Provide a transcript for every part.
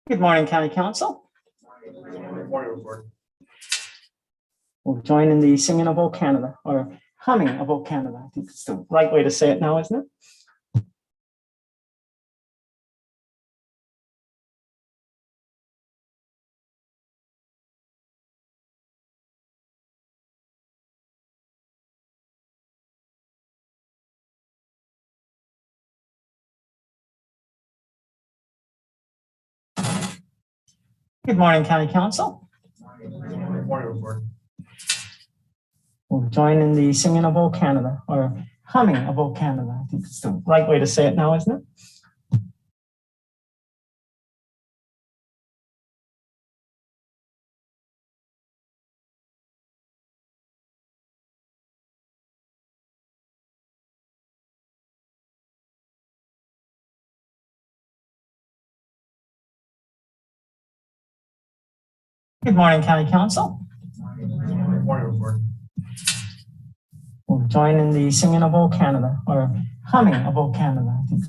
Good morning, County Council. Good morning, Board. We'll join in the singing of O Canada, or humming of O Canada. I think it's the right way to say it now, isn't it? Good morning, County Council. Good morning, Board. We'll join in the singing of O Canada, or humming of O Canada. I think it's the right way to say it now, isn't it? Good morning, County Council. Good morning, Board. We'll join in the singing of O Canada, or humming of O Canada. I think.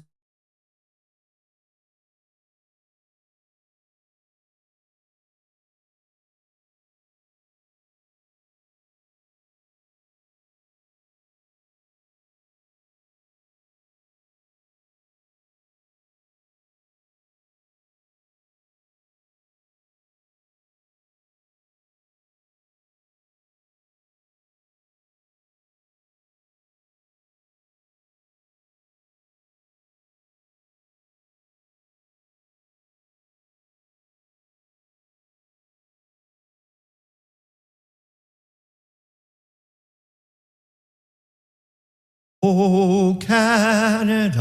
O Canada,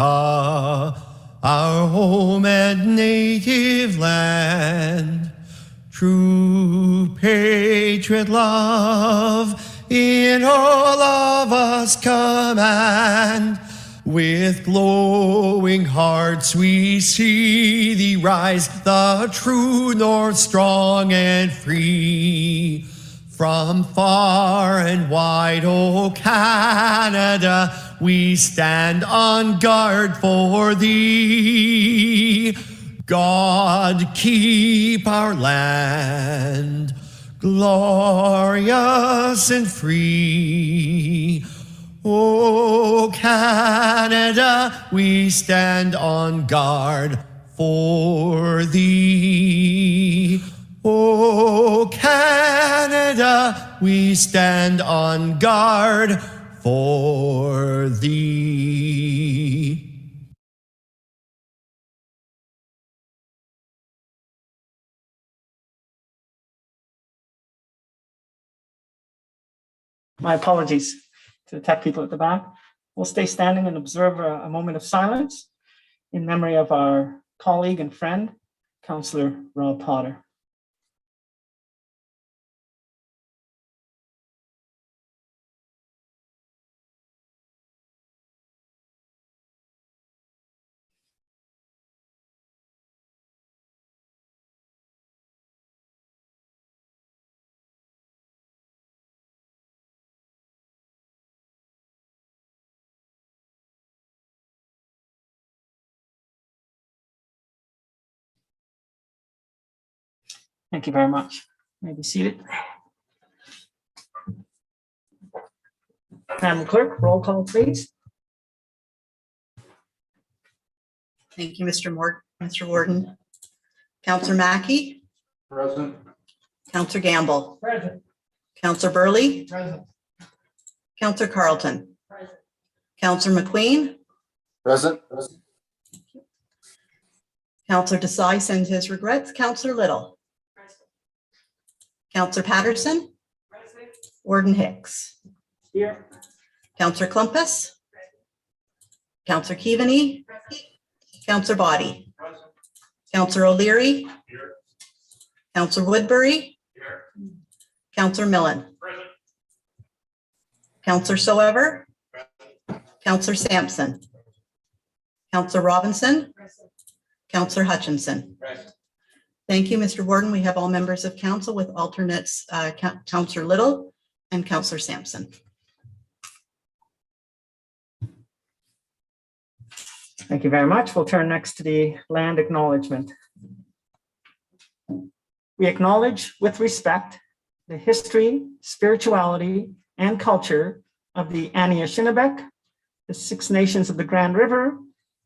our home and native land, true patriot love in all of us command. With glowing hearts we see thee rise, the true north strong and free. From far and wide, O Canada, we stand on guard for thee. God keep our land glorious and free. O Canada, we stand on guard for thee. O Canada, we stand on guard for thee. My apologies to the tech people at the back. We'll stay standing and observe a moment of silence in memory of our colleague and friend, Councillor Rob Potter. Thank you very much. You may be seated. Madam Clerk, roll call, please. Thank you, Mr. Warden. Councillor Mackey, Present. Councillor Gamble, Present. Councillor Burley, Present. Councillor Carlton, Councillor McQueen, Present. Councillor Desai sends his regrets, Councillor Little, Councillor Patterson, Warden Hicks, Here. Councillor Clumpus, Councillor Keaveney, Councillor Body, Councillor O'Leary, Here. Councillor Woodbury, Here. Councillor Millen, Present. Councillor Soever, Councillor Sampson, Councillor Robinson, Councillor Hutchinson. Present. Thank you, Mr. Warden. We have all members of council with alternates, Councillor Little and Councillor Sampson. Thank you very much. We'll turn next to the land acknowledgement. We acknowledge with respect the history, spirituality, and culture of the Anishinaabe, the Six Nations of the Grand River,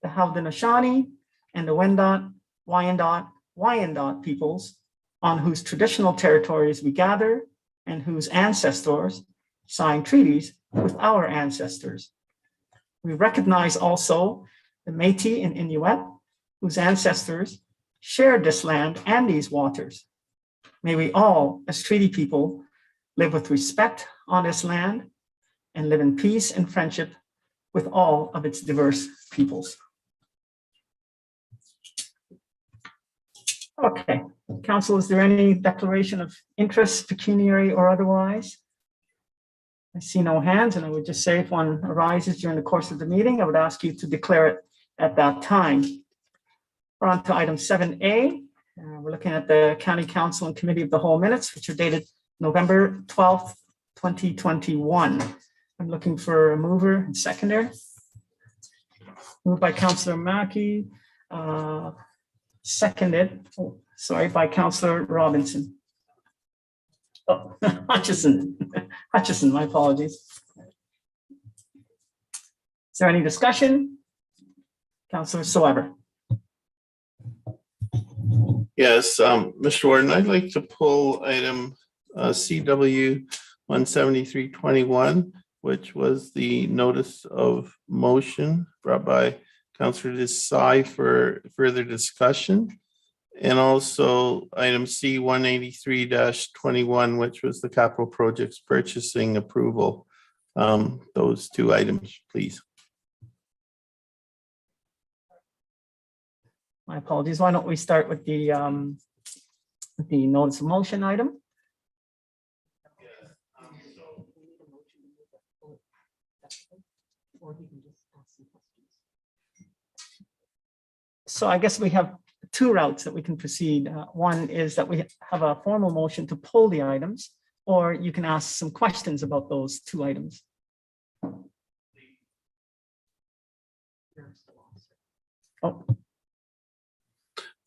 the Haudenosaunee, and the Wendat, Wyandot peoples, on whose traditional territories we gather and whose ancestors signed treaties with our ancestors. We recognize also the Métis and Inuit, whose ancestors shared this land and these waters. May we all, as treaty people, live with respect on this land and live in peace and friendship with all of its diverse peoples. Okay, Council, is there any declaration of interest, pecuniary or otherwise? I see no hands, and I would just say if one arises during the course of the meeting, I would ask you to declare it at that time. We're on to item 7A. We're looking at the County Council and Committee of the Whole minutes, which are dated November 12th, 2021. I'm looking for a mover and seconder. Moved by Councillor Mackey, seconded, by Councillor Robinson. Oh, Hutchison, my apologies. Is there any discussion? Councillor Soever. Yes, Mr. Warden, I'd like to pull item CW 17321, which was the notice of motion brought by Councillor Desai for further discussion. And also item C 183-21, which was the capital projects purchasing approval. Those two items, please. My apologies. Why don't we start with the notice of motion item? So I guess we have two routes that we can proceed. One is that we have a formal motion to pull the items, or you can ask some questions about those two items. Oh,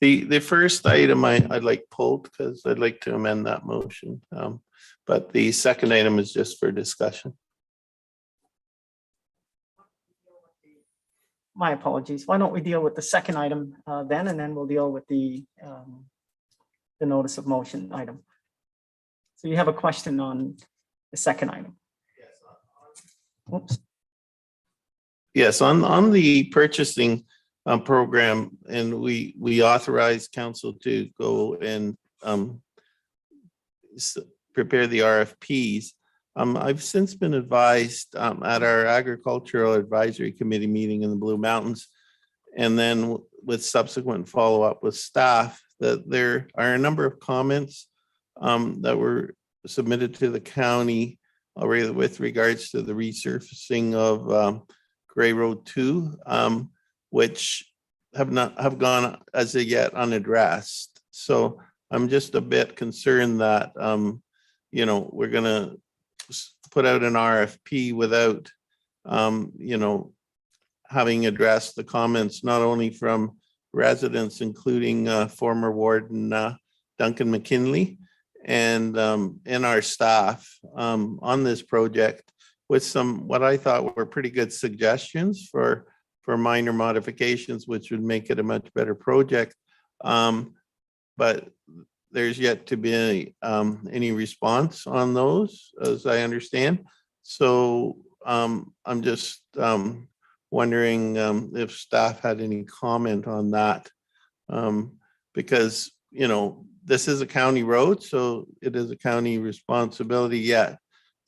The first item I'd like pulled because I'd like to amend that motion. But the second item is just for discussion. my apologies. Why don't we deal with the second item then, and then we'll deal with the notice of motion item. So you have a question on the second item. Oops. Yes, on the purchasing program, and we authorize council to go and prepare the RFPs. I've since been advised at our agricultural advisory committee meeting in the Blue Mountains, and then with subsequent follow-up with staff, that there are a number of comments that were submitted to the county with regards to the resurfacing of Gray Road 2, which have gone as of yet unaddressed. So I'm just a bit concerned that we're gonna put out an RFP without having addressed the comments not only from residents, including former warden Duncan McKinley, and our staff on this project, with some what I thought were pretty good suggestions for minor modifications, which would make it a much better project. But there's yet to be any response on those, as I understand. So I'm just wondering if staff had any comment on that, because this is a county road, so it is a county responsibility, yet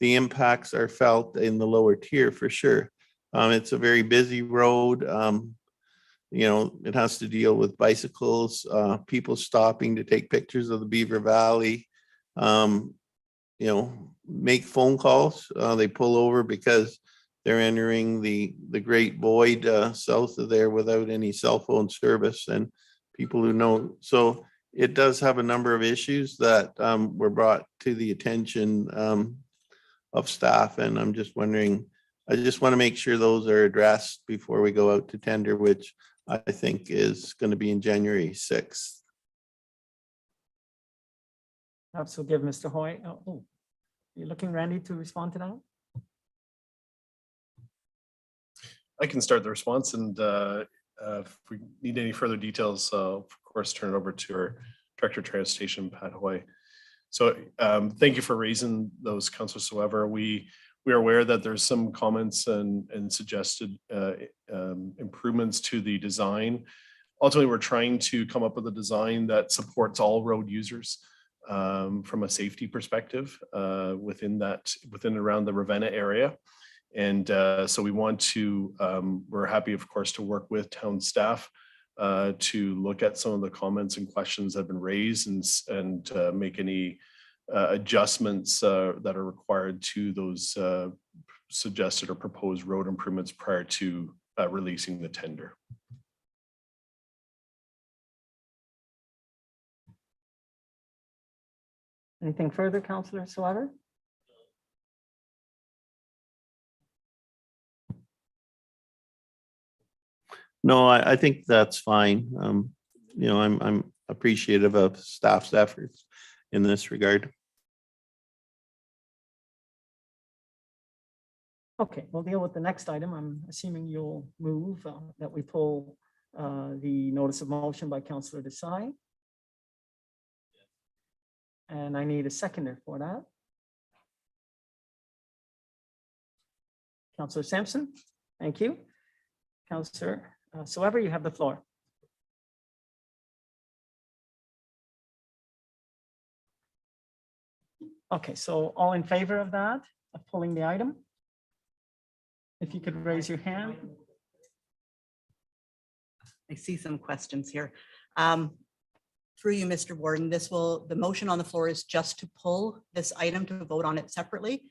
the impacts are felt in the lower tier for sure. It's a very busy road. It has to deal with bicycles, people stopping to take pictures of the Beaver Valley, make phone calls. They pull over because they're entering the Great Void south of there without any cell phone service, and people who know. So it does have a number of issues that were brought to the attention of staff, and I'm just wondering, I just want to make sure those are addressed before we go out to tender, which I think is going to be in January 6th. Perhaps we'll give Mr. Hoy, you're looking, Randy, to respond to that? I can start the response, and if we need any further details, of course, turn it over to our Director of Transportation, Pat Hoy. So thank you for raising those, Councilor Soever. We are aware that there's some comments and suggested improvements to the design. Ultimately, we're trying to come up with a design that supports all road users from a safety perspective within and around the Ravenna area. And so we want to, we're happy, of course, to work with town staff to look at some of the comments and questions that have been raised and make any adjustments that are required to those suggested or proposed road improvements prior to releasing the tender. Anything further, Councillor Soever? No, I think that's fine. You know, I'm appreciative of staff's efforts in this regard. Okay, we'll deal with the next item. I'm assuming you'll move that we pull the notice of motion by Councillor Desai. And I need a seconder for that. Councillor Sampson, thank you. Councillor Soever, you have the floor. Okay, so all in favor of that, of pulling the item? If you could raise your hand. I see some questions here. Through you, Mr. Warden, the motion on the floor is just to pull this item to vote on it separately.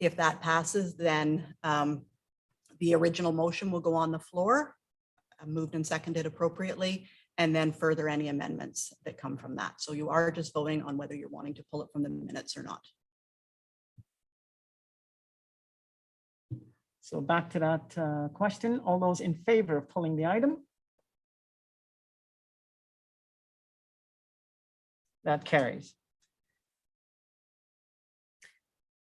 If that passes, then the original motion will go on the floor, moved and seconded appropriately, and then further any amendments that come from that. So you are just voting on whether you're wanting to pull it from the minutes or not. So back to that question, all those in favor of pulling the item? That carries.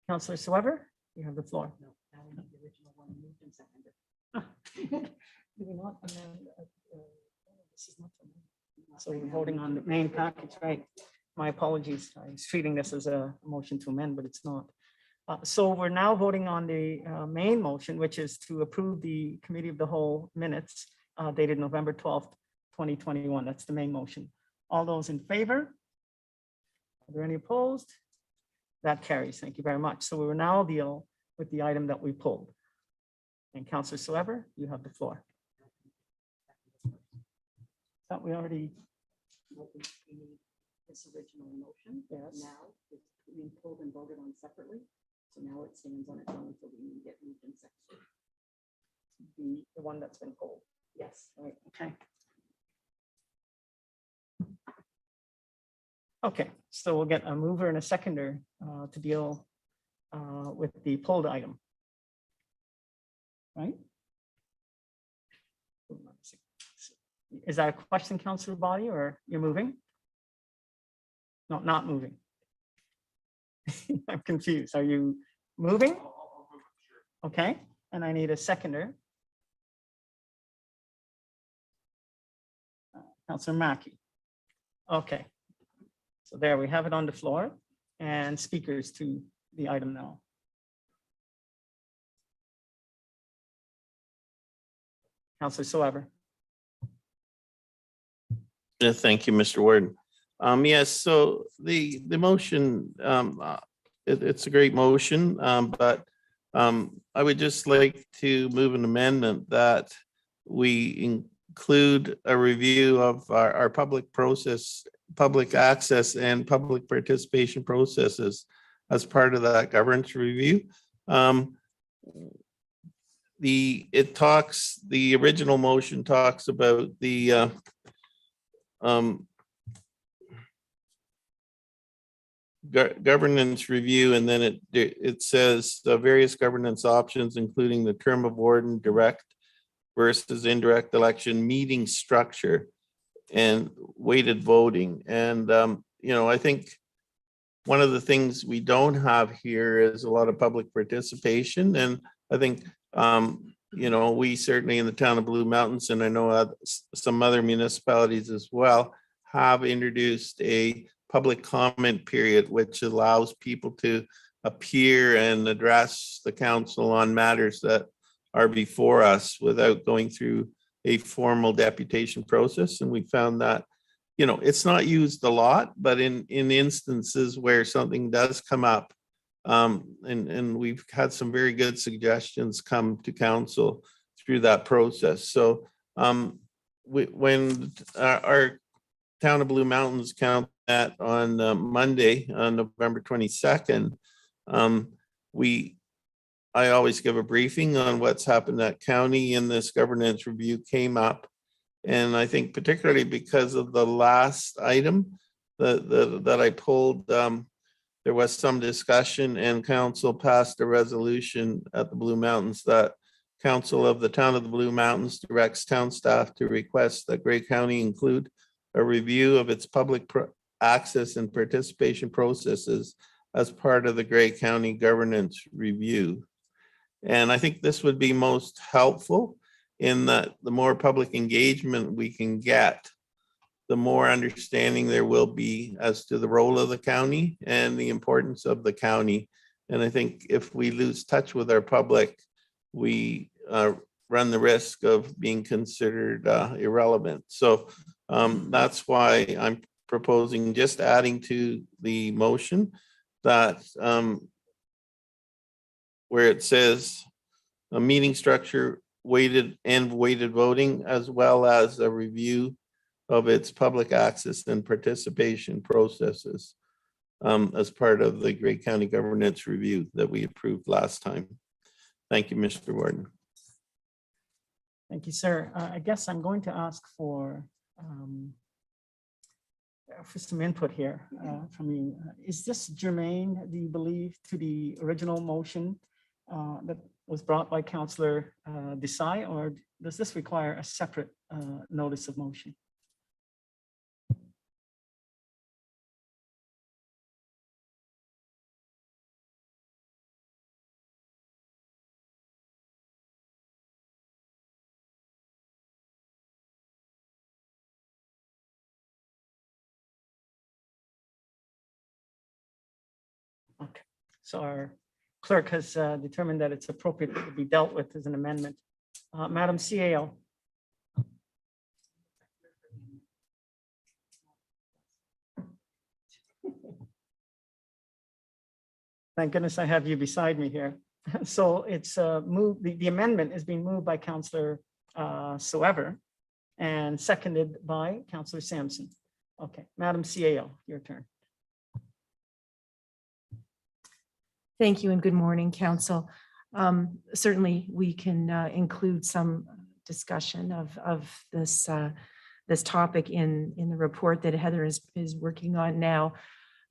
Councillor Soever, you have the floor. No, that was the original one, moved and seconded. Do we not amend, this is not amendment. So we're voting on the main package, right? My apologies. I was treating this as a motion to amend, but it's not. So we're now voting on the main motion, which is to approve the Committee of the Whole minutes dated November 12th, 2021. That's the main motion. All those in favor? Are there any opposed? That carries. Thank you very much. So we will now deal with the item that we pulled. And Councillor Soever, you have the floor. Thought we already. This original motion. Yes. Now it's being pulled and voted on separately. So now it stands on its own until we get moved and seconded. The one that's been pulled. Yes. Right. Okay. Okay, so we'll get a mover and a seconder to deal with the pulled item. Right? Is that a question, Councillor Body, or you're moving? No, not moving. I'm confused. Are you moving? Okay, and I need a seconder. Councillor Mackey. Okay. So there we have it on the floor and speakers to the item now. Councillor Soever. Thank you, Mr. Warden. Yes, so the motion, it's a great motion, but I would just like to move an amendment that we include a review of our public access and public participation processes as part of that governance review. The original motion talks about the governance review, and then it says the various governance options, including the term of warden, direct versus indirect election, meeting structure, and weighted voting. And you know, I think one of the things we don't have here is a lot of public participation. And I think, you know, we certainly in the town of Blue Mountains, and I know some other municipalities as well, have introduced a public comment period, which allows people to appear and address the council on matters that are before us without going through a formal deputation process. And we found that, you know, it's not used a lot, but in instances where something does come up, and we've had some very good suggestions come to council through that process. So when our town of Blue Mountains count that on Monday, on November 22nd, I always give a briefing on what's happened at county, and this governance review came up. And I think particularly because of the last item that I pulled, there was some discussion, and council passed a resolution at the Blue Mountains that council of the town of the Blue Mountains directs town staff to request that Grey County include a review of its public access and participation processes as part of the Grey County governance review. And I think this would be most helpful in that the more public engagement we can get, the more understanding there will be as to the role of the county and the importance of the county. And I think if we lose touch with our public, we run the risk of being considered irrelevant. So that's why I'm proposing just adding to the motion that where it says a meeting structure, weighted voting, as well as a review of its public access and participation processes as part of the Grey County governance review that we approved last time. Thank you, Mr. Warden. Thank you, sir. I guess I'm going to ask for some input here from you. Is this germane, do you believe, to the original motion that was brought by Councillor Desai, or does this require a separate notice of motion? Okay, so our clerk has determined that it's appropriate to be dealt with as an amendment. Madam CAO. Thank goodness I have you beside me here. So it's moved, the amendment is being moved by Councillor Soever and seconded by Councillor Sampson. Okay, Madam CAO, your turn. Thank you and good morning, Council. Certainly, we can include some discussion of this this topic in the report that Heather is working on now.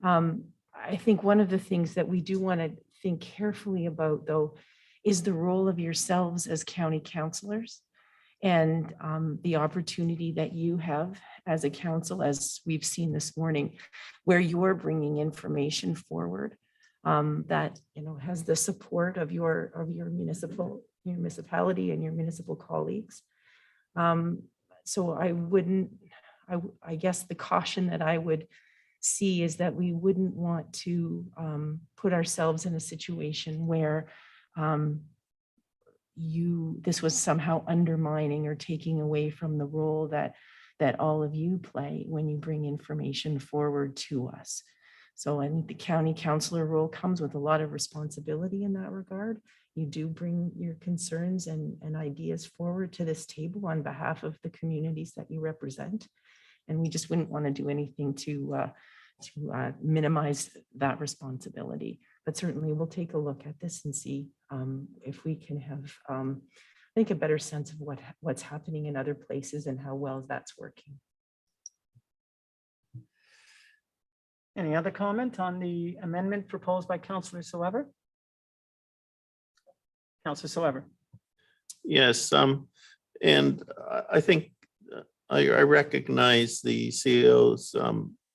I think one of the things that we do want to think carefully about, though, is the role of yourselves as county councillors and the opportunity that you have as a council, as we've seen this morning, where you're bringing information forward that has the support of your municipality and your municipal colleagues. So I guess the caution that I would see is that we wouldn't want to put ourselves in a situation where this was somehow undermining or taking away from the role that all of you play when you bring information forward to us. So I think the county councillor role comes with a lot of responsibility in that regard. You do bring your concerns and ideas forward to this table on behalf of the communities that you represent. And we just wouldn't want to do anything to minimize that responsibility. But certainly we'll take a look at this and see if we can have, I think, a better sense of what's happening in other places and how well that's working. Any other comment on the amendment proposed by Councillor Soever? Councillor Soever. Yes, and I think I recognize the CEO's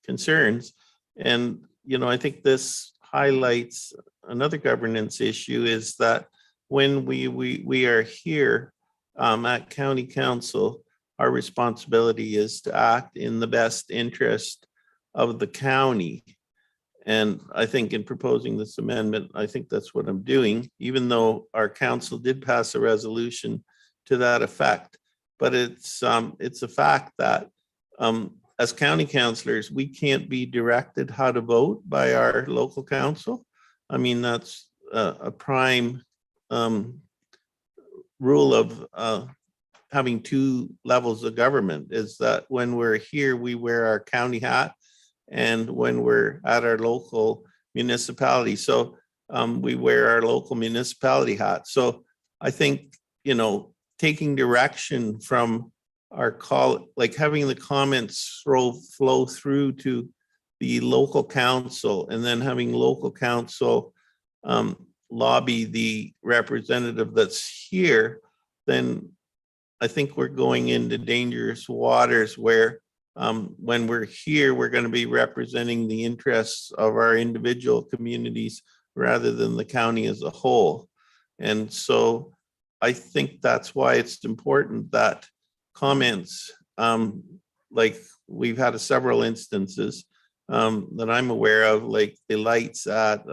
concerns, and I think this highlights another governance issue is that when we are here at county council, our responsibility is to act in the best interest of the county. And I think in proposing this amendment, I think that's what I'm doing, even though our council did pass a resolution to that effect. But it's a fact that as county councillors, we can't be directed how to vote by our local council. I mean, that's a prime rule of having two levels of government, is that when we're here, we wear our county hat, and when we're at our local municipality, so we wear our local municipality hat. So I think, taking direction from our call, like having the comments flow through to the local council, and then having local council lobby the representative that's here, then I think we're going into dangerous waters where when we're here, we're going to be representing the interests of our individual communities rather than the county as a whole. And so I think that's why it's important that comments, like we've had several instances that I'm aware of, like the lights at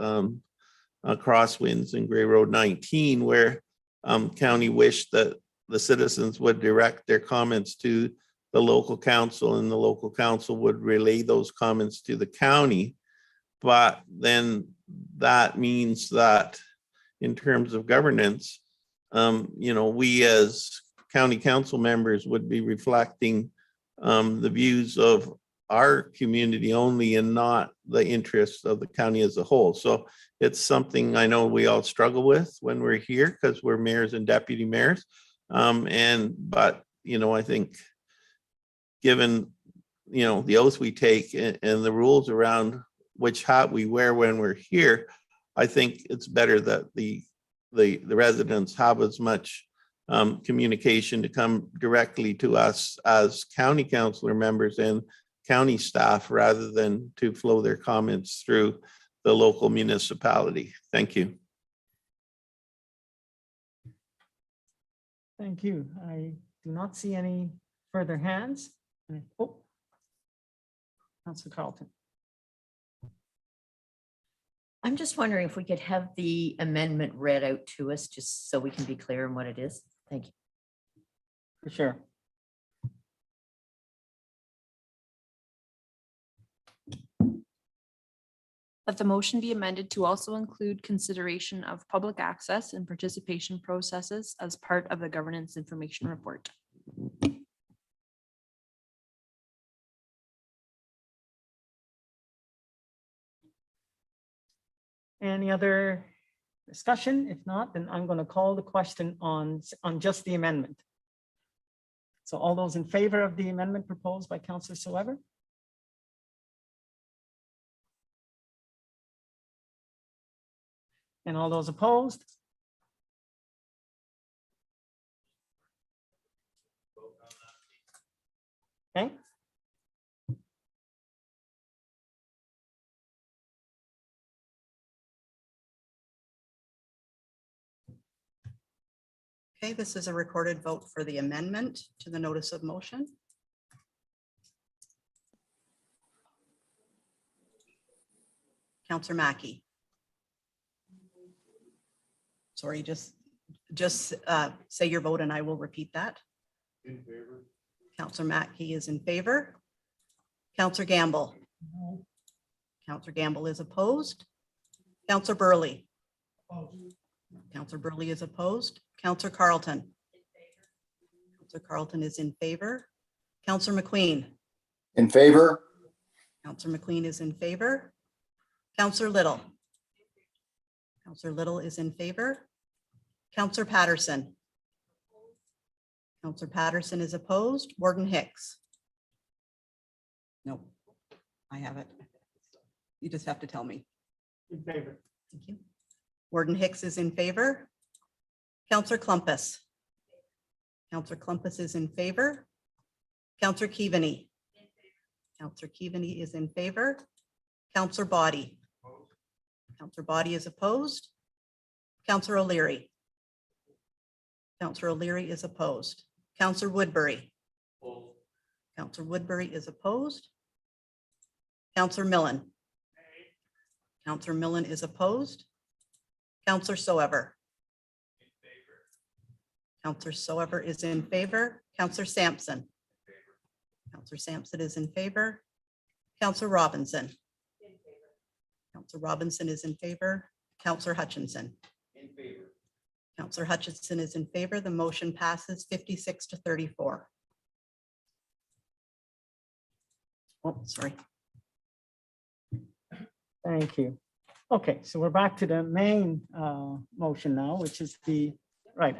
Crosswinds and Gray Road 19, where county wished that the citizens would direct their comments to the local council, and the local council would relay those comments to the county. But then that means that in terms of governance, we as county council members would be reflecting the views of our community only and not the interests of the county as a whole. So it's something I know we all struggle with when we're here because we're mayors and deputy mayors. But I think given, the oath we take and the rules around which hat we wear when we're here, I think it's better that the residents have as much communication to come directly to us as county councillor members and county staff rather than to flow their comments through the local municipality. Thank you. Thank you. I do not see any further hands. Oh, Councilor Carlton. I'm just wondering if we could have the amendment read out to us, just so we can be clear on what it is. Thank you. For sure. That the motion be amended to also include consideration of public access and participation processes as part of the governance information report. Any other discussion? If not, then I'm going to call the question on just the amendment. So all those in favor of the amendment proposed by Councillor Soever? And all those opposed? Okay. Okay, this is a recorded vote for the amendment to the notice of motion. Councillor Mackey. Sorry, just say your vote and I will repeat that. In favor. Councillor Mackey is in favor. Councillor Gamble. Councillor Gamble is opposed. Councillor Burley. Councillor Burley is opposed. Councillor Carlton. Councillor Carlton is in favor. Councillor McQueen. In favor. Councillor McQueen is in favor. Councillor Little. Councillor Little is in favor. Councillor Patterson. Councillor Patterson is opposed. Warden Hicks. No, I have it. You just have to tell me. In favor. Thank you. Warden Hicks is in favor. Councillor Clumpus. Councillor Clumpus is in favor. Councillor Keaveney. Councillor Keaveney is in favor. Counselor Body. Counselor Body is opposed. Counselor O'Leary. Counselor O'Leary is opposed. Counselor Woodbury. Counselor Woodbury is opposed. Counselor Millen. Counselor Millen is opposed. Counselor Soever. Counselor Soever is in favor. Counselor Sampson. Counselor Sampson is in favor. Counselor Robinson. Counselor Robinson is in favor. Counselor Hutchinson. In favor. Counselor Hutchinson is in favor. The motion passes 56 to 34. Oh, sorry. Thank you. Okay, so we're back to the main motion now, which is the, right,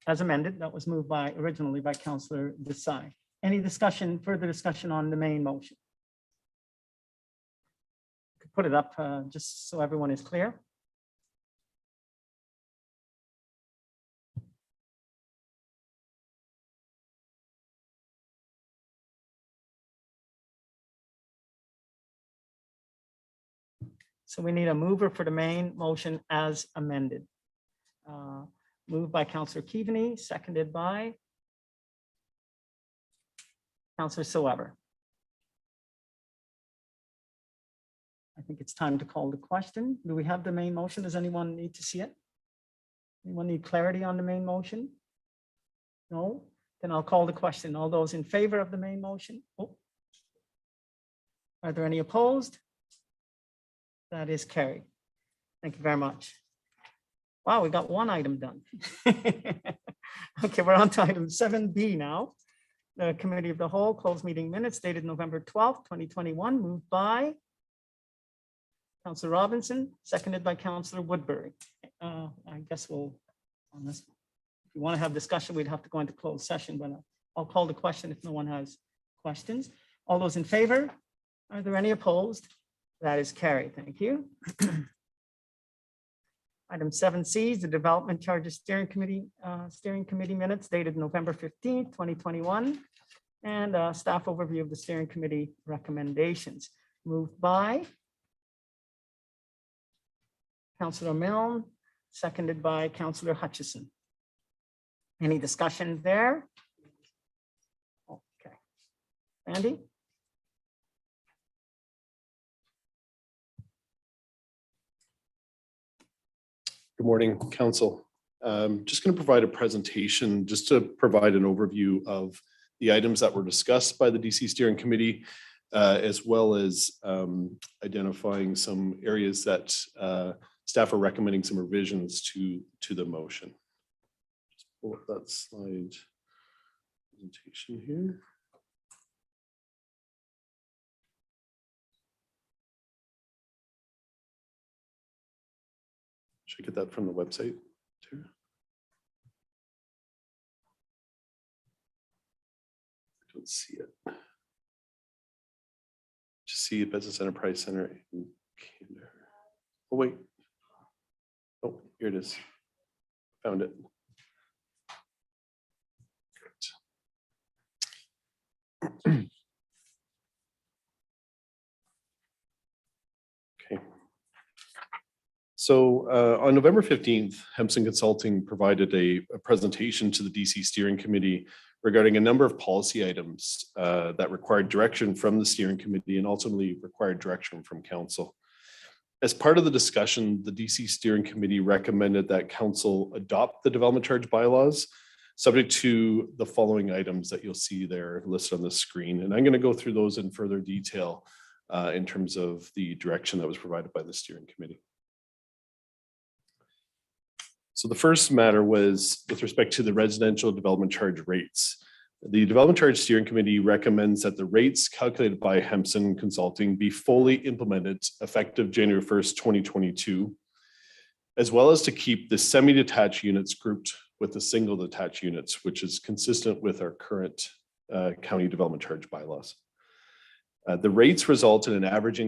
as amended, that was moved by, originally by Councillor Desai. Any discussion, further discussion on the main motion? Could put it up just so everyone is clear. So we need a mover for the main motion as amended. Moved by Councillor Keaveney, seconded by Councillor Soever. I think it's time to call the question. Do we have the main motion? Does anyone need to see it? Anyone need clarity on the main motion? No? Then I'll call the question. All those in favor of the main motion? Oh. Are there any opposed? That is carried. Thank you very much. Wow, we got one item done. Okay, we're on to item 7B now. The Committee of the Whole closed meeting minutes dated November 12th, 2021, moved by Councillor Robinson, seconded by Councillor Woodbury. I guess we'll, on this, if you want to have discussion, we'd have to go into closed session, but I'll call the question if no one has questions. All those in favor? Are there any opposed? That is carried. Thank you. Item 7C is the Development Charges Steering Committee minutes dated November 15th, 2021, and staff overview of the steering committee recommendations. Moved by Councillor Milne, seconded by Councillor Hutchison. Any discussion there? Okay. Andy? Good morning, Council. Just going to provide a presentation just to provide an overview of the items that were discussed by the DC Steering Committee, as well as identifying some areas that staff are recommending some revisions to the motion. Just pull up that slide presentation here. Should I get that from the website too? I don't see it. Just see a Business Enterprise Center in Canada. Oh, wait. Oh, here it is. Found it. Great. Okay. So on November 15th, Hempson Consulting provided a presentation to the DC Steering Committee regarding a number of policy items that required direction from the steering committee and ultimately required direction from council. As part of the discussion, the DC Steering Committee recommended that council adopt the development charge bylaws, subject to the following items that you'll see there listed on the screen. And I'm going to go through those in further detail in terms of the direction that was provided by the steering committee. So the first matter was with respect to the residential development charge rates. The Development Charge Steering Committee recommends that the rates calculated by Hempson Consulting be fully implemented effective January 1st, 2022, as well as to keep the semi-detached units grouped with the single detached units, which is consistent with our current county development charge bylaws. The rates result in an average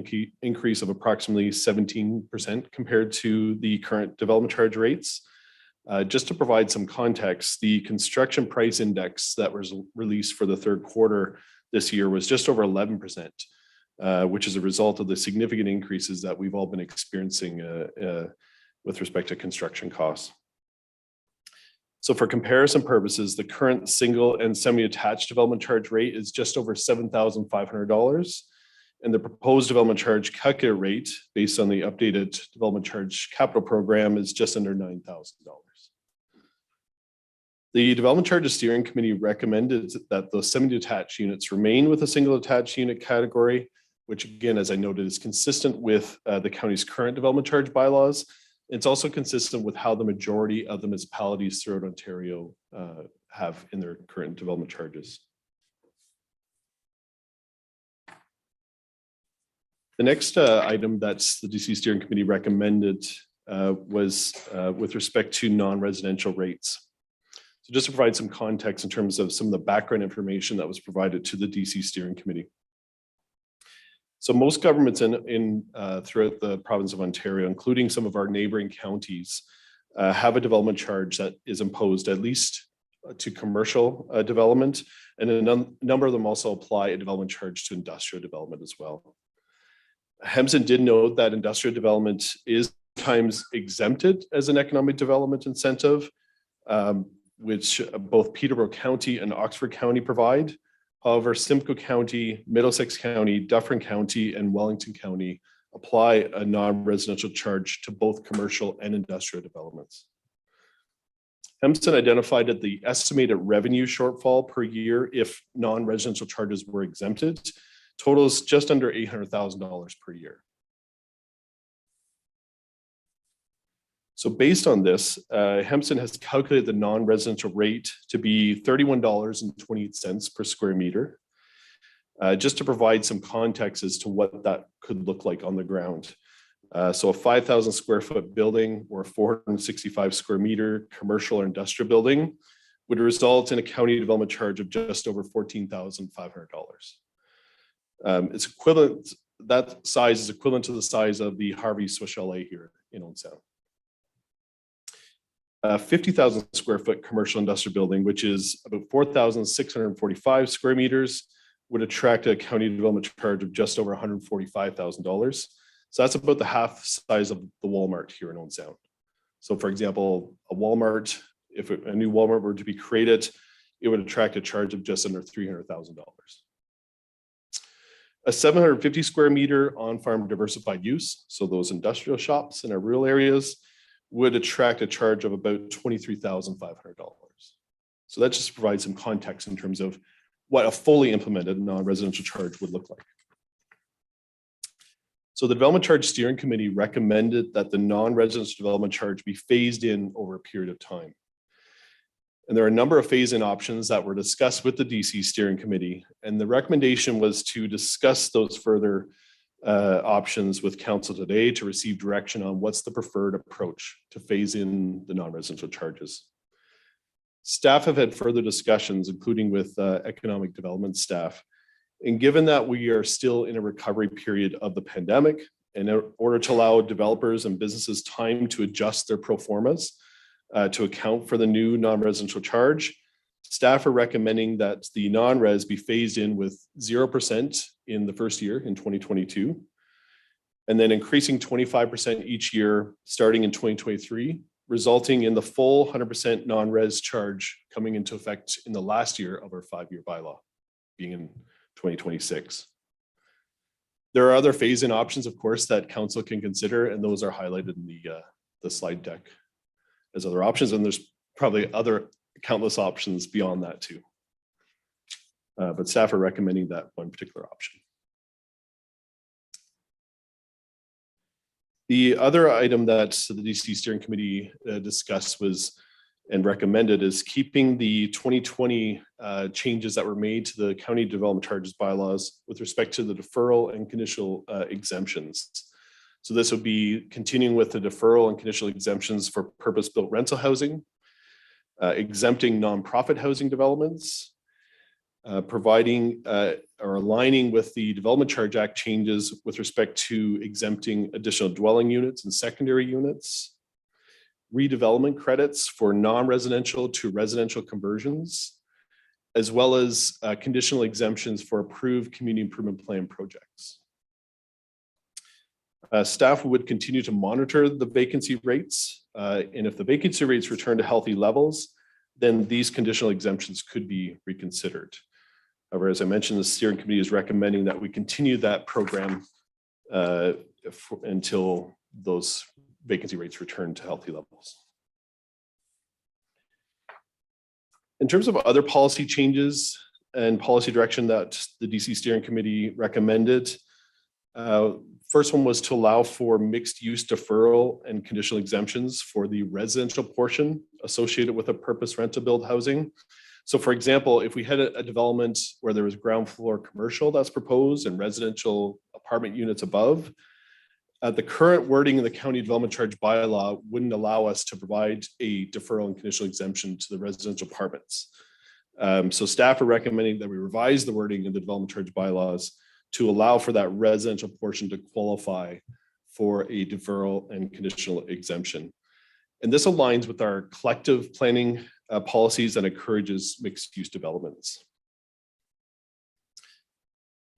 increase of approximately 17% compared to the current development charge rates. Just to provide some context, the construction price index that was released for the third quarter this year was just over 11%, which is a result of the significant increases that we've all been experiencing with respect to construction costs. So for comparison purposes, the current single and semi-attached development charge rate is just over $7,500. And the proposed development charge calculator rate based on the updated development charge capital program is just under $9,000. The Development Charges Steering Committee recommended that those semi-detached units remain with a single attached unit category, which again, as I noted, is consistent with the county's current development charge bylaws. It's also consistent with how the majority of the municipalities throughout Ontario have in their current development charges. The next item that's the DC Steering Committee recommended was with respect to non-residential rates. So just to provide some context in terms of some of the background information that was provided to the DC Steering Committee. So most governments throughout the province of Ontario, including some of our neighboring counties, have a development charge that is imposed at least to commercial development, and a number of them also apply a development charge to industrial development as well. Hemson did note that industrial development is sometimes exempted as an economic development incentive, which both Peterborough County and Oxford County provide. However, Simcoe County, Middlesex County, Dufferin County, and Wellington County apply a non-residential charge to both commercial and industrial developments. Hemson identified that the estimated revenue shortfall per year if non-residential charges were exempted totals just under $800,000 per year. So based on this, Hemson has calculated the non-residential rate to be $31.28 per square meter, just to provide some context as to what that could look like on the ground. So a 5,000 square foot building or a 465 square meter commercial or industrial building would result in a county development charge of just over $14,500. It's equivalent, that size is equivalent to the size of the Harvey Swiss Chalet here in Owen Sound. 50,000 square foot commercial industrial building, which is about 4,645 square meters, would attract a county development charge of just over $145,000. So that's about the half size of the Walmart here in Owen Sound. So for example, a Walmart, if a new Walmart were to be created, it would attract a charge of just under $300,000. A 750 square meter on-farm diversified use, so those industrial shops in our rural areas, would attract a charge of about $23,500. So that just provides some context in terms of what a fully implemented non-residential charge would look like. So the Development Charge Steering Committee recommended that the non-residential development charge be phased in over a period of time. And there are a number of phase-in options that were discussed with the DC Steering Committee, and the recommendation was to discuss those further options with council today to receive direction on what's the preferred approach to phase in the non-residential charges. Staff have had further discussions, including with economic development staff. And given that we are still in a recovery period of the pandemic, and in order to allow developers and businesses time to adjust their pro formas to account for the new non-residential charge, staff are recommending that the non-res be phased in with 0% in the first year in 2022, and then increasing 25% each year starting in 2023, resulting in the full 100% non-res charge coming into effect in the last year of our 5-year bylaw, being in 2026. There are other phase-in options, of course, that council can consider, and those are highlighted in the slide deck as other options, and there's probably other countless options beyond that too. But staff are recommending that one particular option. The other item that the DC Steering Committee discussed was and recommended is keeping the 2020 changes that were made to the county development charges bylaws with respect to the deferral and conditional exemptions. So this would be continuing with the deferral and conditional exemptions for purpose-built rental housing, exempting nonprofit housing developments, providing or aligning with the Development Charge Act changes with respect to exempting additional dwelling units and secondary units, redevelopment credits for non-residential to residential conversions, as well as conditional exemptions for approved community improvement plan projects. Staff would continue to monitor the vacancy rates, and if the vacancy rates return to healthy levels, then these conditional exemptions could be reconsidered. However, as I mentioned, the steering committee is recommending that we continue that program until those vacancy rates return to healthy levels. In terms of other policy changes and policy direction that the DC steering committee recommended, first one was to allow for mixed use deferral and conditional exemptions for the residential portion associated with a purpose rent to build housing. So for example, if we had a development where there was ground floor commercial that's proposed and residential apartment units above, the current wording in the county development charge bylaw wouldn't allow us to provide a deferral and conditional exemption to the residential apartments. So staff are recommending that we revise the wording in the development charge bylaws to allow for that residential portion to qualify for a deferral and conditional exemption. And this aligns with our collective planning policies and encourages mixed use developments.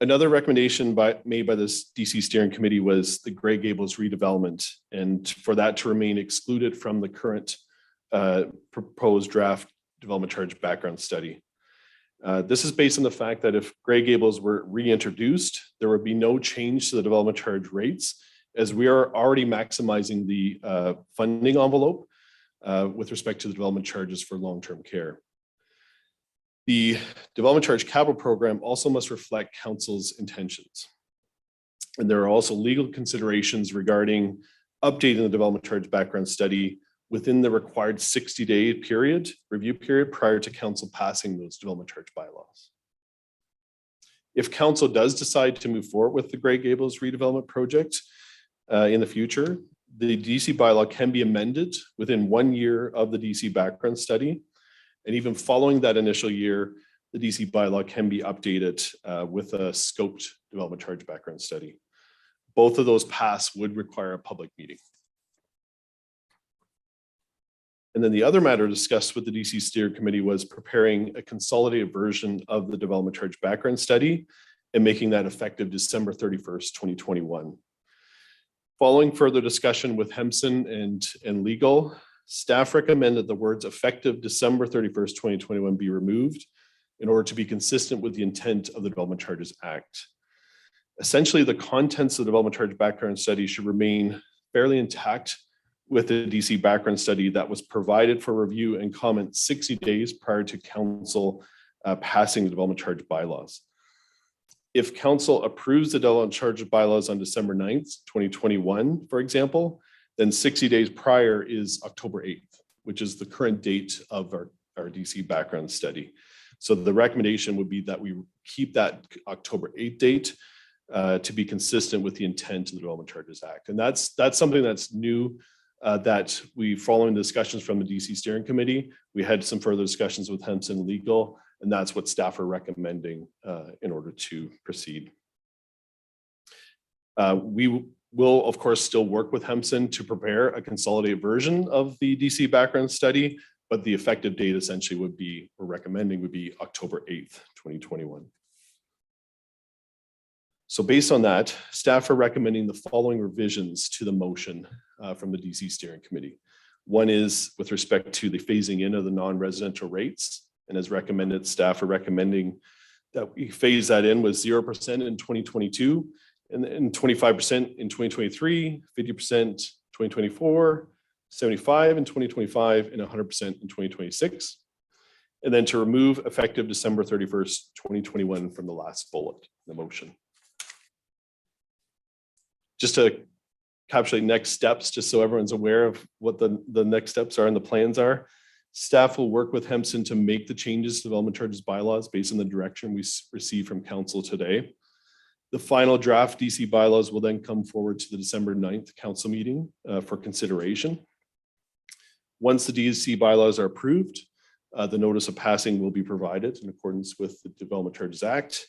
Another recommendation made by this DC steering committee was the Grey Gables redevelopment, and for that to remain excluded from the current proposed draft development charge background study. This is based on the fact that if Grey Gables were reintroduced, there would be no change to the development charge rates, as we are already maximizing the funding envelope with respect to the development charges for long-term care. The development charge capital program also must reflect council's intentions. And there are also legal considerations regarding updating the development charge background study within the required 60-day review period prior to council passing those development charge bylaws. If council does decide to move forward with the Grey Gables redevelopment project in the future, the DC bylaw can be amended within 1 year of the DC background study. And even following that initial year, the DC bylaw can be updated with a scoped development charge background study. Both of those paths would require a public meeting. And then the other matter discussed with the DC steering committee was preparing a consolidated version of the development charge background study and making that effective December 31st, 2021. Following further discussion with Hempson and legal, staff recommended the words effective December 31st, 2021 be removed in order to be consistent with the intent of the Development Charges Act. Essentially, the contents of the development charge background study should remain fairly intact with the DC background study that was provided for review and comment 60 days prior to council passing the development charge bylaws. If council approves the development charge bylaws on December 9th, 2021, for example, then 60 days prior is October 8th, which is the current date of our DC background study. So the recommendation would be that we keep that October 8th date to be consistent with the intent of the Development Charges Act. And that's something that's new that we, following the discussions from the DC steering committee, we had some further discussions with Hempson Legal, and that's what staff are recommending in order to proceed. We will, of course, still work with Hempson to prepare a consolidated version of the DC background study, but the effective date essentially would be, we're recommending would be October 8th, 2021. So based on that, staff are recommending the following revisions to the motion from the DC steering committee. One is with respect to the phasing in of the non-residential rates. And as recommended, staff are recommending that we phase that in with 0% in 2022 and 25% in 2023, 50% 2024, 75 in 2025, and 100% in 2026. And then to remove effective December 31st, 2021 from the last bullet, the motion. Just to capture next steps, just so everyone's aware of what the next steps are and the plans are. Staff will work with Hempson to make the changes to development charges bylaws based on the direction we receive from council today. The final draft DC bylaws will then come forward to the December 9th council meeting for consideration. Once the DC bylaws are approved, the notice of passing will be provided in accordance with the Development Charges Act.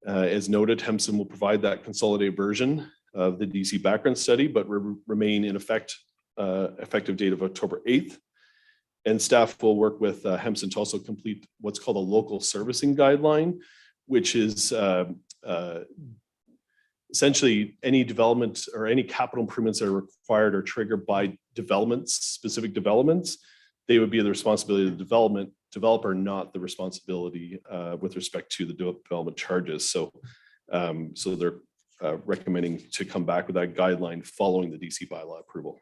As noted, Hempson will provide that consolidated version of the DC background study, but remain in effect, effective date of October 8th. And staff will work with Hempson to also complete what's called a local servicing guideline, which is essentially any development or any capital improvements that are required or triggered by developments, specific developments, they would be the responsibility of the developer, not the responsibility with respect to the development charges. So, so they're recommending to come back with that guideline following the DC bylaw approval.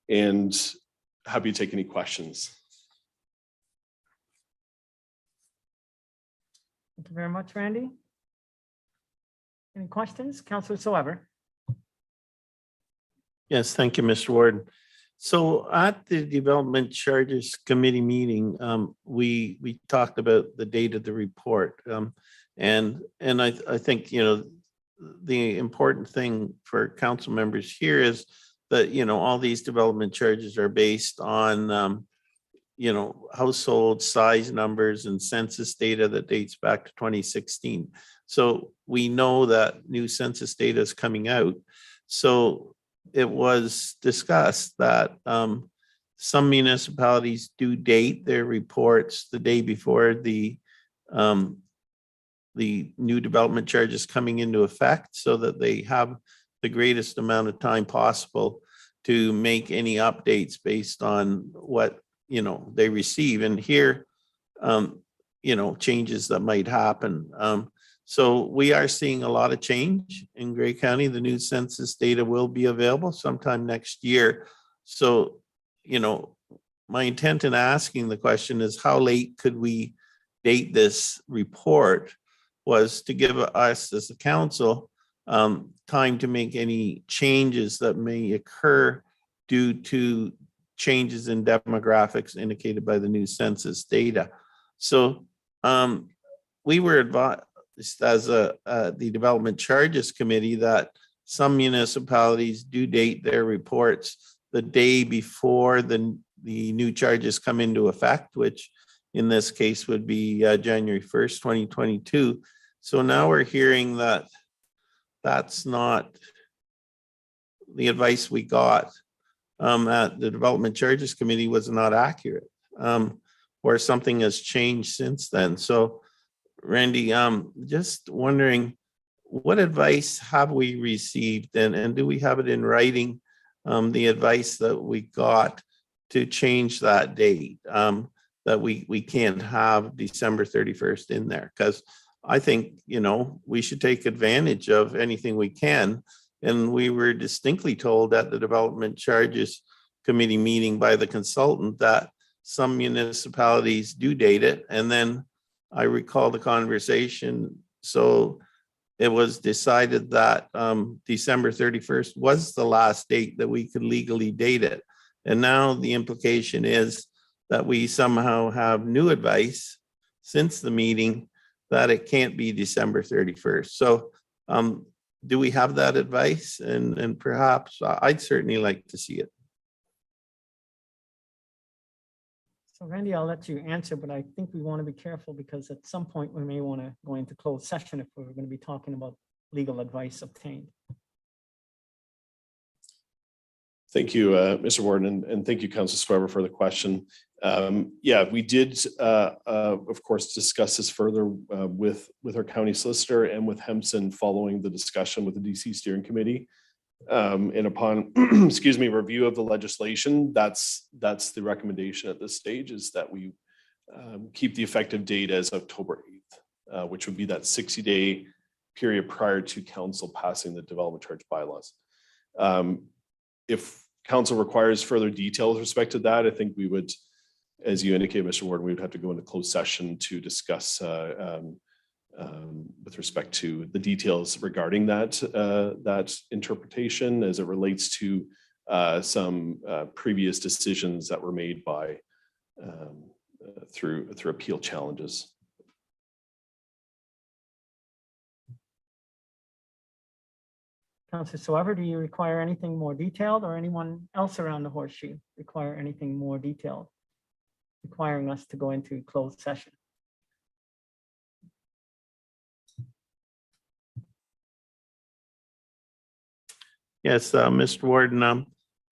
And happy to take any questions. Thank you very much, Randy. Any questions? Councillor Soever. Yes, thank you, Mr. Warden. So at the Development Charges Committee meeting, we talked about the date of the report. And I think, you know, the important thing for council members here is that, you know, all these development charges are based on, you know, household size numbers and census data that dates back to 2016. So we know that new census data is coming out. So it was discussed that some municipalities do date their reports the day before the new development charges coming into effect, so that they have the greatest amount of time possible to make any updates based on what, you know, they receive and hear, you know, changes that might happen. So we are seeing a lot of change in Grey County. The new census data will be available sometime next year. So, you know, my intent in asking the question is, how late could we date this report, was to give us as a council time to make any changes that may occur due to changes in demographics indicated by the new census data. So we were advised as the Development Charges Committee that some municipalities do date their reports the day before the new charges come into effect, which in this case would be January 1st, 2022. So now we're hearing that that's not the advice we got at the Development Charges Committee was not accurate, or something has changed since then. So Randy, just wondering, what advice have we received, and do we have it in writing, the advice that we got to change that date, that we can't have December 31st in there? Because I think, you know, we should take advantage of anything we can. And we were distinctly told at the Development Charges Committee meeting by the consultant that some municipalities do date it. And then I recall the conversation. So it was decided that December 31st was the last date that we could legally date it. And now the implication is that we somehow have new advice since the meeting that it can't be December 31st. So do we have that advice? And perhaps I'd certainly like to see it. So Randy, I'll let you answer, but I think we want to be careful because at some point we may want to go into closed session if we're going to be talking about legal advice obtained. Thank you, Mr. Warden, and thank you, Councilor Swever, for the question. Yeah, we did, of course, discuss this further with our county solicitor and with Hempson following the discussion with the DC Steering Committee. And upon, excuse me, review of the legislation, that's the recommendation at this stage, is that we keep the effective date as October 8th, which would be that 60-day period prior to council passing the development charge bylaws. If council requires further detail with respect to that, I think we would, as you indicate, Mr. Warden, we would have to go into closed session to discuss with respect to the details regarding that interpretation as it relates to some previous decisions that were made by through appeal challenges. Councilor Soever, do you require anything more detailed, or anyone else around the horseshoe require anything more detailed, requiring us to go into closed session? Yes, Mr. Warden,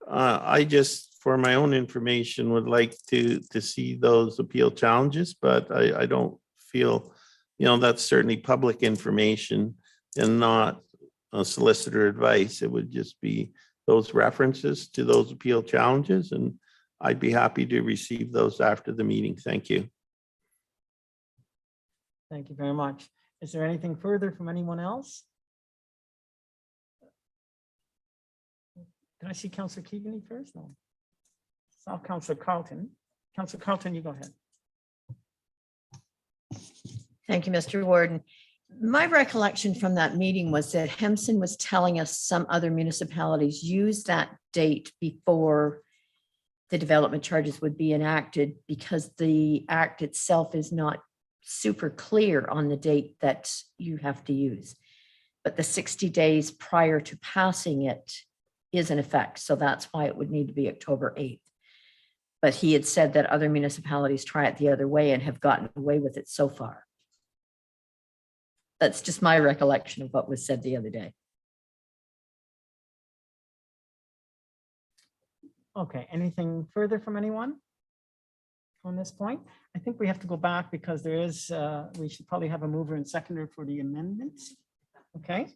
I just, for my own information, would like to see those appeal challenges, but I don't feel, you know, that's certainly public information. and not solicitor advice. It would just be those references to those appeal challenges, and I'd be happy to receive those after the meeting. Thank you. Thank you very much. Is there anything further from anyone else? Did I see Councillor Keaveney first? No. Saw Councillor Carlton. Councillor Carlton, you go ahead. Thank you, Mr. Warden. My recollection from that meeting was that Hemson was telling us some other municipalities use that date before the development charges would be enacted because the act itself is not super clear on the date that you have to use. But the 60 days prior to passing it is in effect. So that's why it would need to be October 8th. But he had said that other municipalities try it the other way and have gotten away with it so far. That's just my recollection of what was said the other day. Okay, anything further from anyone on this point? I think we have to go back because there is, we should probably have a mover and seconder for the amendments. Okay,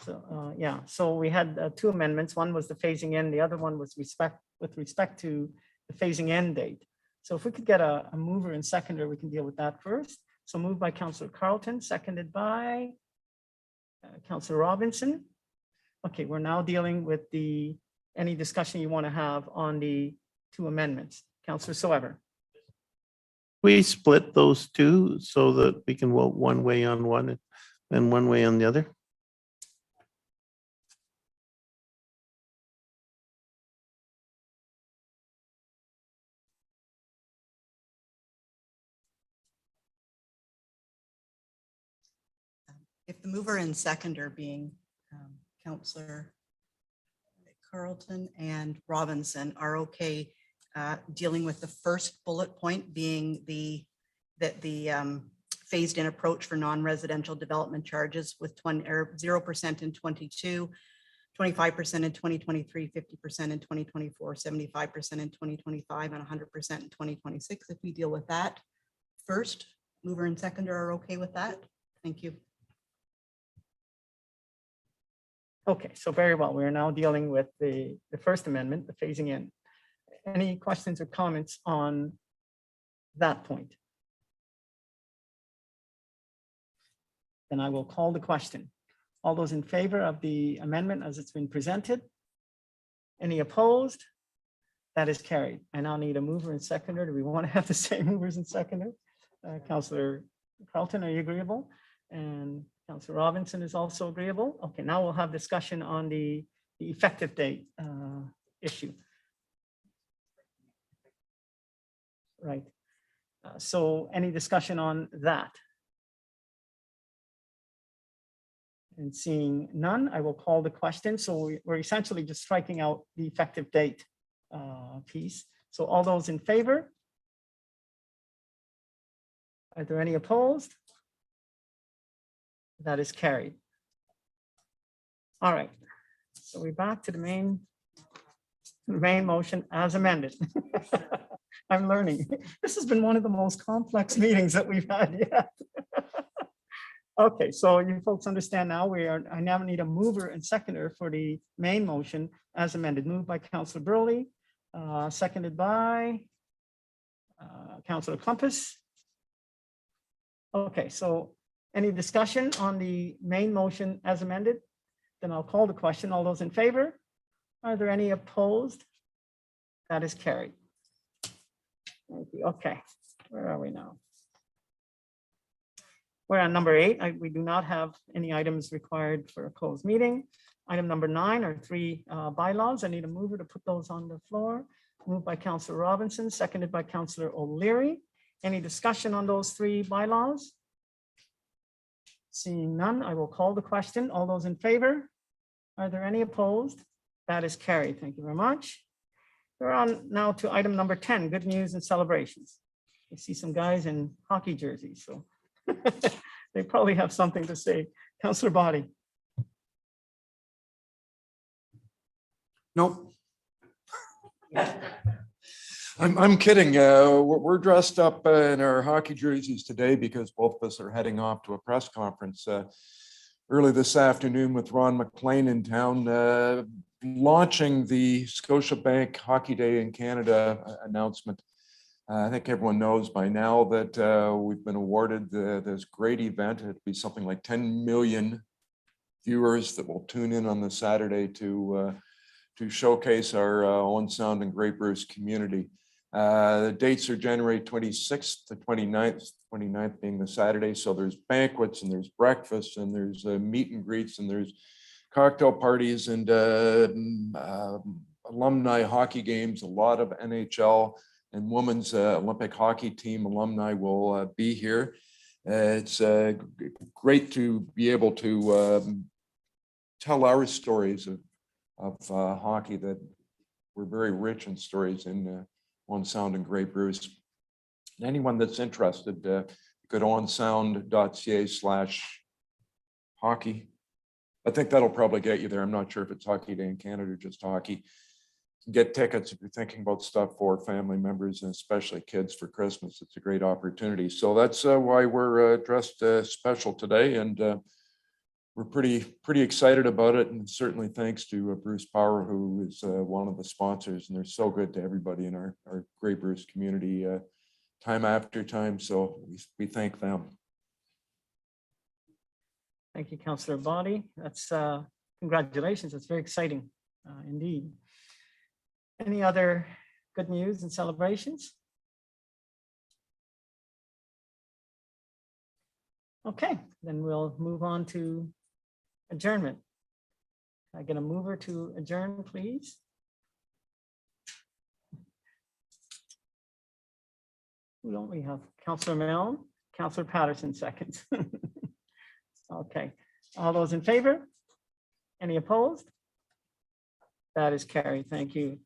so yeah, so we had two amendments. One was the phasing in, the other one was with respect to the phasing in date. So if we could get a mover and seconder, we can deal with that first. So moved by Councillor Carlton, seconded by Councillor Robinson. Okay, we're now dealing with any discussion you want to have on the two amendments. Councillor Soever. We split those two so that we can vote one way on one and one way on the other. If the mover and seconder being Councillor Carlton and Robinson are okay dealing with the first bullet point being that the phased in approach for non-residential development charges with 0% in 22, 25% in 2023, 50% in 2024, 75% in 2025, and 100% in 2026. If we deal with that first, mover and seconder are okay with that? Thank you. Okay, so very well. We are now dealing with the First Amendment, the phasing in. Any questions or comments on that point? Then I will call the question. All those in favor of the amendment as it's been presented? Any opposed? That is carried. I now need a mover and seconder. Do we want to have the same movers and seconder? Councillor Carlton, are you agreeable? And Councillor Robinson is also agreeable. Okay, now we'll have discussion on the effective date issue. Right. So any discussion on that? And seeing none, I will call the question. So we're essentially just striking out the effective date piece. So all those in favor? Are there any opposed? That is carried. All right, so we're back to the main motion as amended. I'm learning. This has been one of the most complex meetings that we've had yet. Okay, so you folks understand now I now need a mover and seconder for the main motion as amended. Moved by Councillor Burley, seconded by Councillor Clumpus. Okay, so any discussion on the main motion as amended? Then I'll call the question. All those in favor? Are there any opposed? That is carried. Thank you. Okay, where are we now? We're on number 8. We do not have any items required for a closed meeting. Item number 9 are 3 bylaws. I need a mover to put those on the floor. Moved by Councillor Robinson, seconded by Councillor O'Leary. Any discussion on those 3 bylaws? Seeing none, I will call the question. All those in favor? Are there any opposed? That is carried. Thank you very much. We're on now to item number 10, good news and celebrations. I see some guys in hockey jerseys, so they probably have something to say. Councillor Boddy. Nope. I'm kidding. We're dressed up in our hockey jerseys today because both of us are heading off to a press conference. early this afternoon with Ron McLean in town, launching the Scotiabank Hockey Day in Canada announcement. I think everyone knows by now that we've been awarded this great event. It'll be something like 10 million viewers that will tune in on the Saturday to showcase our Owen Sound and Grey Bruce community. The dates are January 26th to 29th, 29th being the Saturday. So there's banquets and there's breakfasts and there's meet and greets and there's cocktail parties and alumni hockey games. A lot of NHL and women's Olympic hockey team alumni will be here. It's great to be able to tell our stories of hockey, that we're very rich in stories in Owen Sound and Grey Bruce. And anyone that's interested, go to owensound.ca/hockey. I think that'll probably get you there. I'm not sure if it's Hockey Day in Canada or just hockey. Get tickets if you're thinking about stuff for family members and especially kids for Christmas. It's a great opportunity. So that's why we're dressed special today, and we're pretty excited about it. And certainly thanks to Bruce Power, who is one of the sponsors, and they're so good to everybody in our Grey Bruce community time after time. So we thank them. Thank you, Councillor Body. That's congratulations. That's very exciting indeed. Any other good news and celebrations? Okay, then we'll move on to adjournment. Can I get a mover to adjourn, please? Who don't we have? Councillor Milne, Councillor Patterson seconds. Okay, all those in favor? Any opposed? That is carried. Thank you.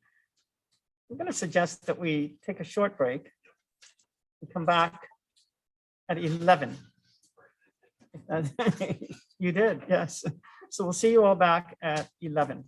I'm going to suggest that we take a short break and come back at 11. You did, yes. So we'll see you all back at 11.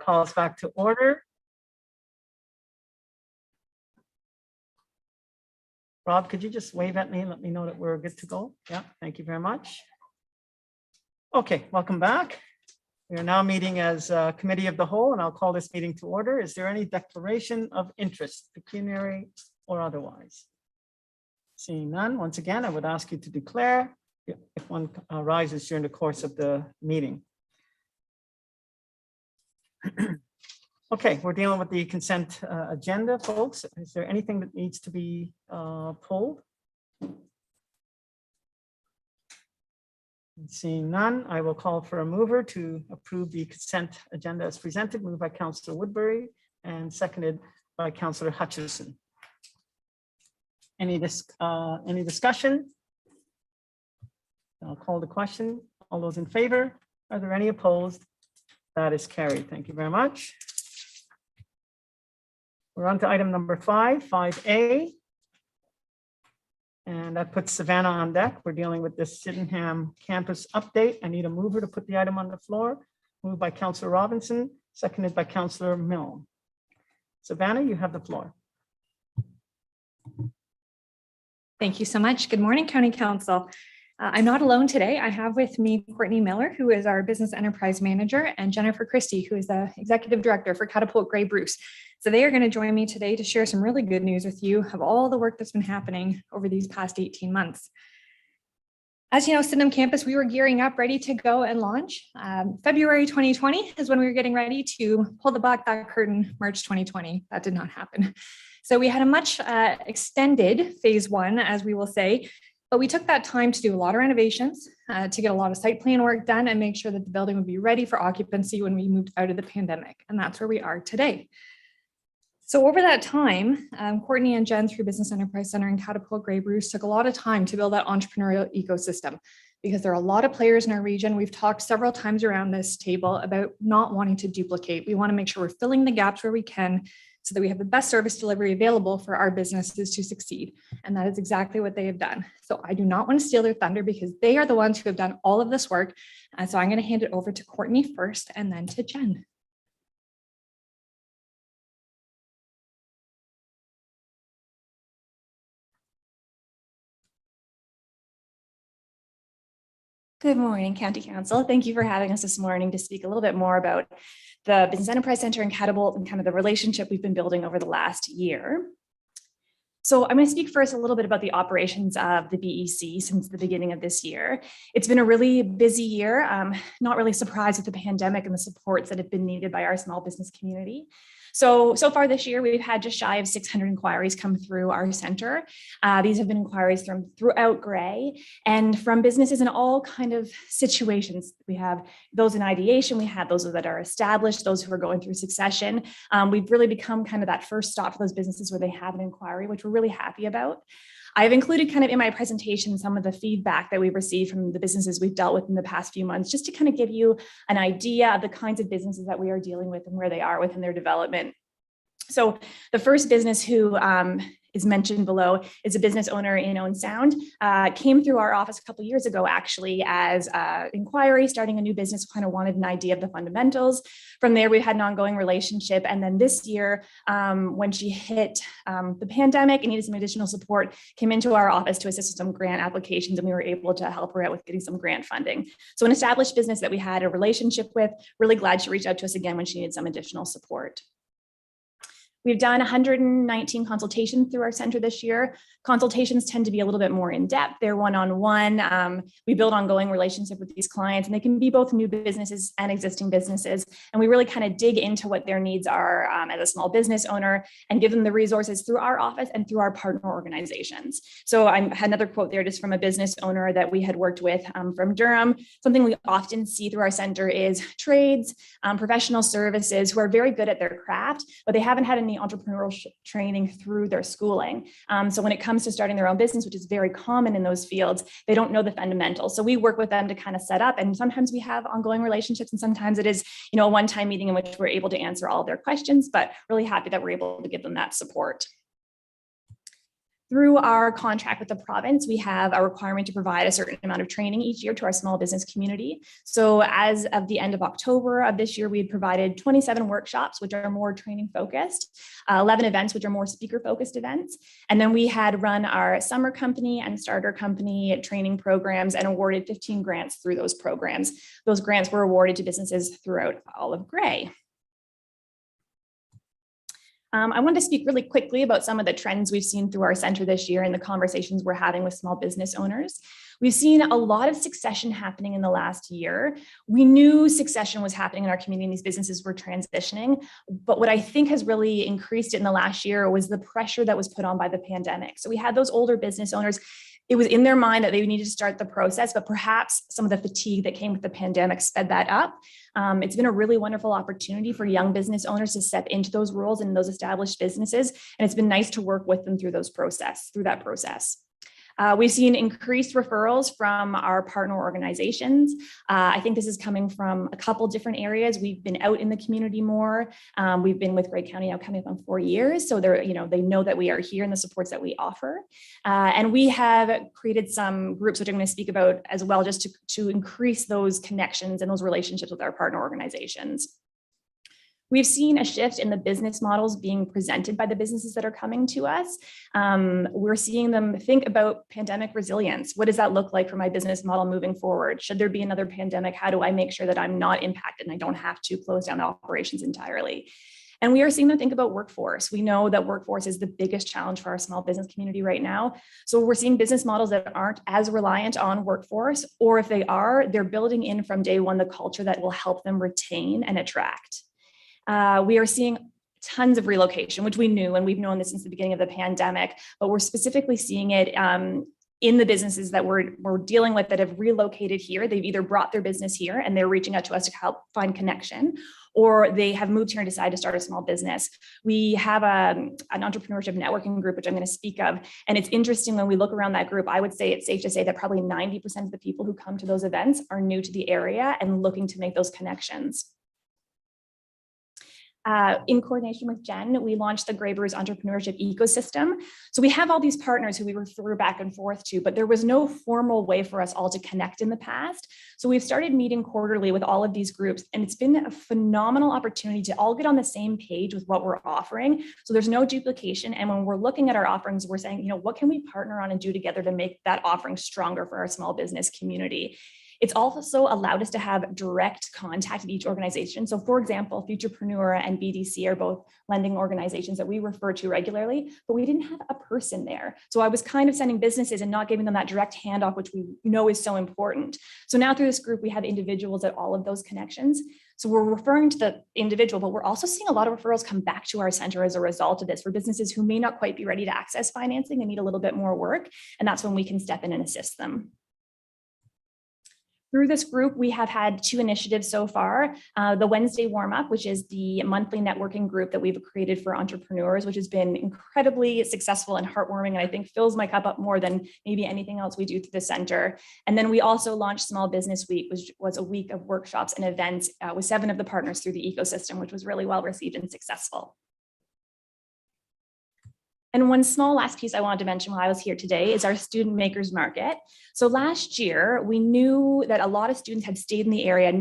call us back to order. Rob, could you just wave at me and let me know that we're good to go? Yeah, thank you very much. Okay, welcome back. We are now meeting as a committee of the whole, and I'll call this meeting to order. Is there any declaration of interest, pecuniary or otherwise? Seeing none, once again, I would ask you to declare if one arises during the course of the meeting. Okay, we're dealing with the consent agenda, folks. Is there anything that needs to be pulled? Seeing none, I will call for a mover to approve the consent agenda as presented, moved by Councillor Woodbury and seconded by Councillor Hutchison. Any discussion? I'll call the question. All those in favor? Are there any opposed? That is carried. Thank you very much. We're on to item number 5A. And that puts Savannah on deck. We're dealing with the Sydenham campus update. I need a mover to put the item on the floor. Moved by Councillor Robinson, seconded by Councillor Milne. Savannah, you have the floor. Thank you so much. Good morning, County Council. I'm not alone today. I have with me Courtney Miller, who is our Business Enterprise Manager, and Jennifer Christie, who is the Executive Director for Catapult Grey Bruce. So they are going to join me today to share some really good news with you of all the work that's been happening over these past 18 months. As you know, Sydenham campus, we were gearing up, ready to go and launch. February 2020 is when we were getting ready to pull the back that curtain. March 2020, that did not happen. So we had a much extended phase one, as we will say, but we took that time to do a lot of renovations, to get a lot of site plan work done and make sure that the building would be ready for occupancy when we moved out of the pandemic. And that's where we are today. So over that time, Courtney and Jen through Business Enterprise Center and Catapult Grey Bruce took a lot of time to build that entrepreneurial ecosystem because there are a lot of players in our region. We've talked several times around this table about not wanting to duplicate. We want to make sure we're filling the gaps where we can so that we have the best service delivery available for our businesses to succeed. And that is exactly what they have done. So I do not want to steal their thunder because they are the ones who have done all of this work. And so I'm going to hand it over to Courtney first and then to Jen. Good morning, County Council. Thank you for having us this morning to speak a little bit more about the Business Enterprise Center and Catapult and kind of the relationship we've been building over the last year. So I'm going to speak first a little bit about the operations of the BEC since the beginning of this year. It's been a really busy year, not really surprised with the pandemic and the supports that have been needed by our small business community. So far this year, we've had just shy of 600 inquiries come through our center. These have been inquiries from throughout Grey and from businesses in all kind of situations. We have those in ideation, we have those that are established, those who are going through succession. We've really become kind of that first stop for those businesses where they have an inquiry, which we're really happy about. I've included kind of in my presentation some of the feedback that we've received from the businesses we've dealt with in the past few months, just to kind of give you an idea of the kinds of businesses that we are dealing with and where they are within their development. So the first business who is mentioned below is a business owner in Owen Sound, came through our office a couple of years ago, actually, as inquiry, starting a new business, kind of wanted an idea of the fundamentals. From there, we had an ongoing relationship. And then this year, when she hit the pandemic and needed some additional support, came into our office to assist with some grant applications, and we were able to help her out with getting some grant funding. So an established business that we had a relationship with, really glad she reached out to us again when she needed some additional support. We've done 119 consultations through our center this year. Consultations tend to be a little bit more in depth. They're one-on-one. We build ongoing relationship with these clients, and they can be both new businesses and existing businesses. And we really kind of dig into what their needs are as a small business owner and give them the resources through our office and through our partner organizations. So I had another quote there just from a business owner that we had worked with from Durham. Something we often see through our center is trades, professional services who are very good at their craft, but they haven't had any entrepreneurial training through their schooling. So when it comes to starting their own business, which is very common in those fields, they don't know the fundamentals. So we work with them to kind of set up, and sometimes we have ongoing relationships, and sometimes it is, a one-time meeting in which we're able to answer all of their questions, but really happy that we're able to give them that support. Through our contract with the province, we have a requirement to provide a certain amount of training each year to our small business community. So as of the end of October of this year, we had provided 27 workshops, which are more training focused, 11 events, which are more speaker focused events. And then we had run our summer company and starter company training programs and awarded 15 grants through those programs. Those grants were awarded to businesses throughout all of Grey. I wanted to speak really quickly about some of the trends we've seen through our center this year and the conversations we're having with small business owners. We've seen a lot of succession happening in the last year. We knew succession was happening in our community and these businesses were transitioning, but what I think has really increased it in the last year was the pressure that was put on by the pandemic. So we had those older business owners. It was in their mind that they needed to start the process, but perhaps some of the fatigue that came with the pandemic sped that up. It's been a really wonderful opportunity for young business owners to step into those roles in those established businesses. And it's been nice to work with them through that process. We've seen increased referrals from our partner organizations. I think this is coming from a couple different areas. We've been out in the community more. We've been with Grey County now coming up on 4 years. So they know that we are here and the supports that we offer. And we have created some groups, which I'm going to speak about as well, just to increase those connections and those relationships with our partner organizations. We've seen a shift in the business models being presented by the businesses that are coming to us. We're seeing them think about pandemic resilience. What does that look like for my business model moving forward? Should there be another pandemic? How do I make sure that I'm not impacted and I don't have to close down the operations entirely? And we are seeing them think about workforce. We know that workforce is the biggest challenge for our small business community right now. So we're seeing business models that aren't as reliant on workforce, or if they are, they're building in from day one the culture that will help them retain and attract. We are seeing tons of relocation, which we knew, and we've known this since the beginning of the pandemic, but we're specifically seeing it in the businesses that we're dealing with that have relocated here. They've either brought their business here and they're reaching out to us to help find connection, or they have moved here and decided to start a small business. We have an entrepreneurship networking group, which I'm going to speak of. And it's interesting when we look around that group, I would say it's safe to say that probably 90% of the people who come to those events are new to the area and looking to make those connections. In coordination with Jen, we launched the Grey Brewers Entrepreneurship Ecosystem. So we have all these partners who we refer back and forth to, but there was no formal way for us all to connect in the past. So we've started meeting quarterly with all of these groups, and it's been a phenomenal opportunity to all get on the same page with what we're offering. So there's no duplication. And when we're looking at our offerings, we're saying, what can we partner on and do together to make that offering stronger for our small business community? It's also allowed us to have direct contact with each organization. So for example, Futurepreneur and BDC are both lending organizations that we refer to regularly, but we didn't have a person there. So I was kind of sending businesses and not giving them that direct handoff, which we know is so important. So now through this group, we have individuals at all of those connections. So we're referring to the individual, but we're also seeing a lot of referrals come back to our center as a result of this for businesses who may not quite be ready to access financing and need a little bit more work. And that's when we can step in and assist them. Through this group, we have had 2 initiatives so far. The Wednesday warm-up, which is the monthly networking group that we've created for entrepreneurs, which has been incredibly successful and heartwarming, and I think fills my cup up more than maybe anything else we do through the center. And then we also launched Small Business Week, which was a week of workshops and events with 7 of the partners through the ecosystem, which was really well received and successful. And one small last piece I wanted to mention while I was here today is our Student Makers Market. So last year, we knew that a lot of students had stayed in the area,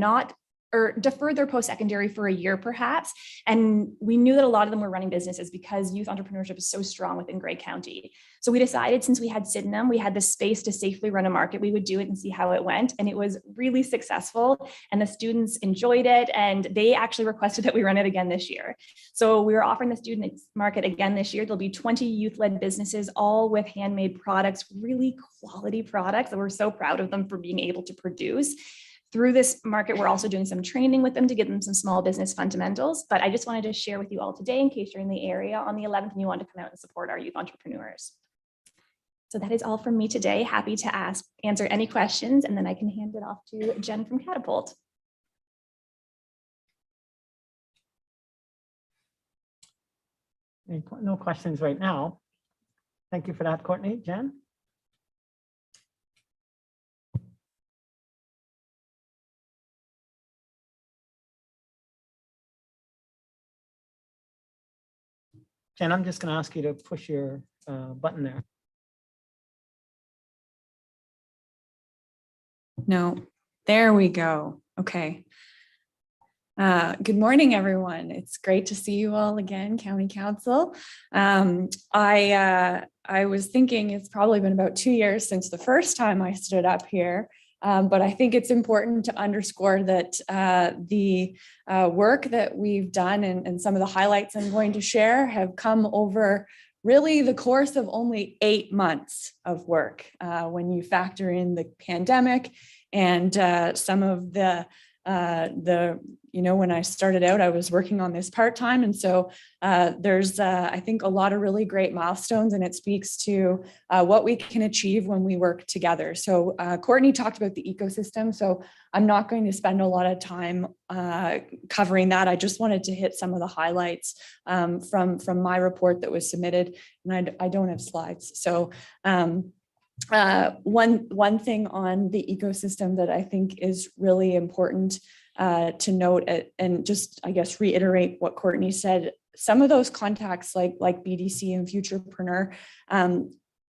or deferred their post-secondary for a year perhaps. And we knew that a lot of them were running businesses because youth entrepreneurship is so strong within Grey County. So we decided, since we had Sydenham, we had the space to safely run a market, we would do it and see how it went. And it was really successful and the students enjoyed it. And they actually requested that we run it again this year. So we are offering the student market again this year. There'll be 20 youth-led businesses, all with handmade products, really quality products that we're so proud of them for being able to produce. Through this market, we're also doing some training with them to give them some small business fundamentals. But I just wanted to share with you all today, in case you're in the area on the 11th and you want to come out and support our youth entrepreneurs. So that is all from me today. Happy to answer any questions, and then I can hand it off to Jen from Catapult. No questions right now. Thank you for that, Courtney. Jen? Jen, I'm just going to ask you to push your button there. No, there we go. Okay. Good morning, everyone. It's great to see you all again, County Council. I was thinking it's probably been about 2 years since the first time I stood up here. But I think it's important to underscore that the work that we've done and some of the highlights I'm going to share have come over really the course of only 8 months of work when you factor in the pandemic and some of the when I started out, I was working on this part-time. And so there's, I think, a lot of really great milestones, and it speaks to what we can achieve when we work together. So Courtney talked about the ecosystem. So I'm not going to spend a lot of time covering that. I just wanted to hit some of the highlights from my report that was submitted, and I don't have slides. So one thing on the ecosystem that I think is really important to note, and just, I guess, reiterate what Courtney said, some of those contacts like BDC and Futurepreneur,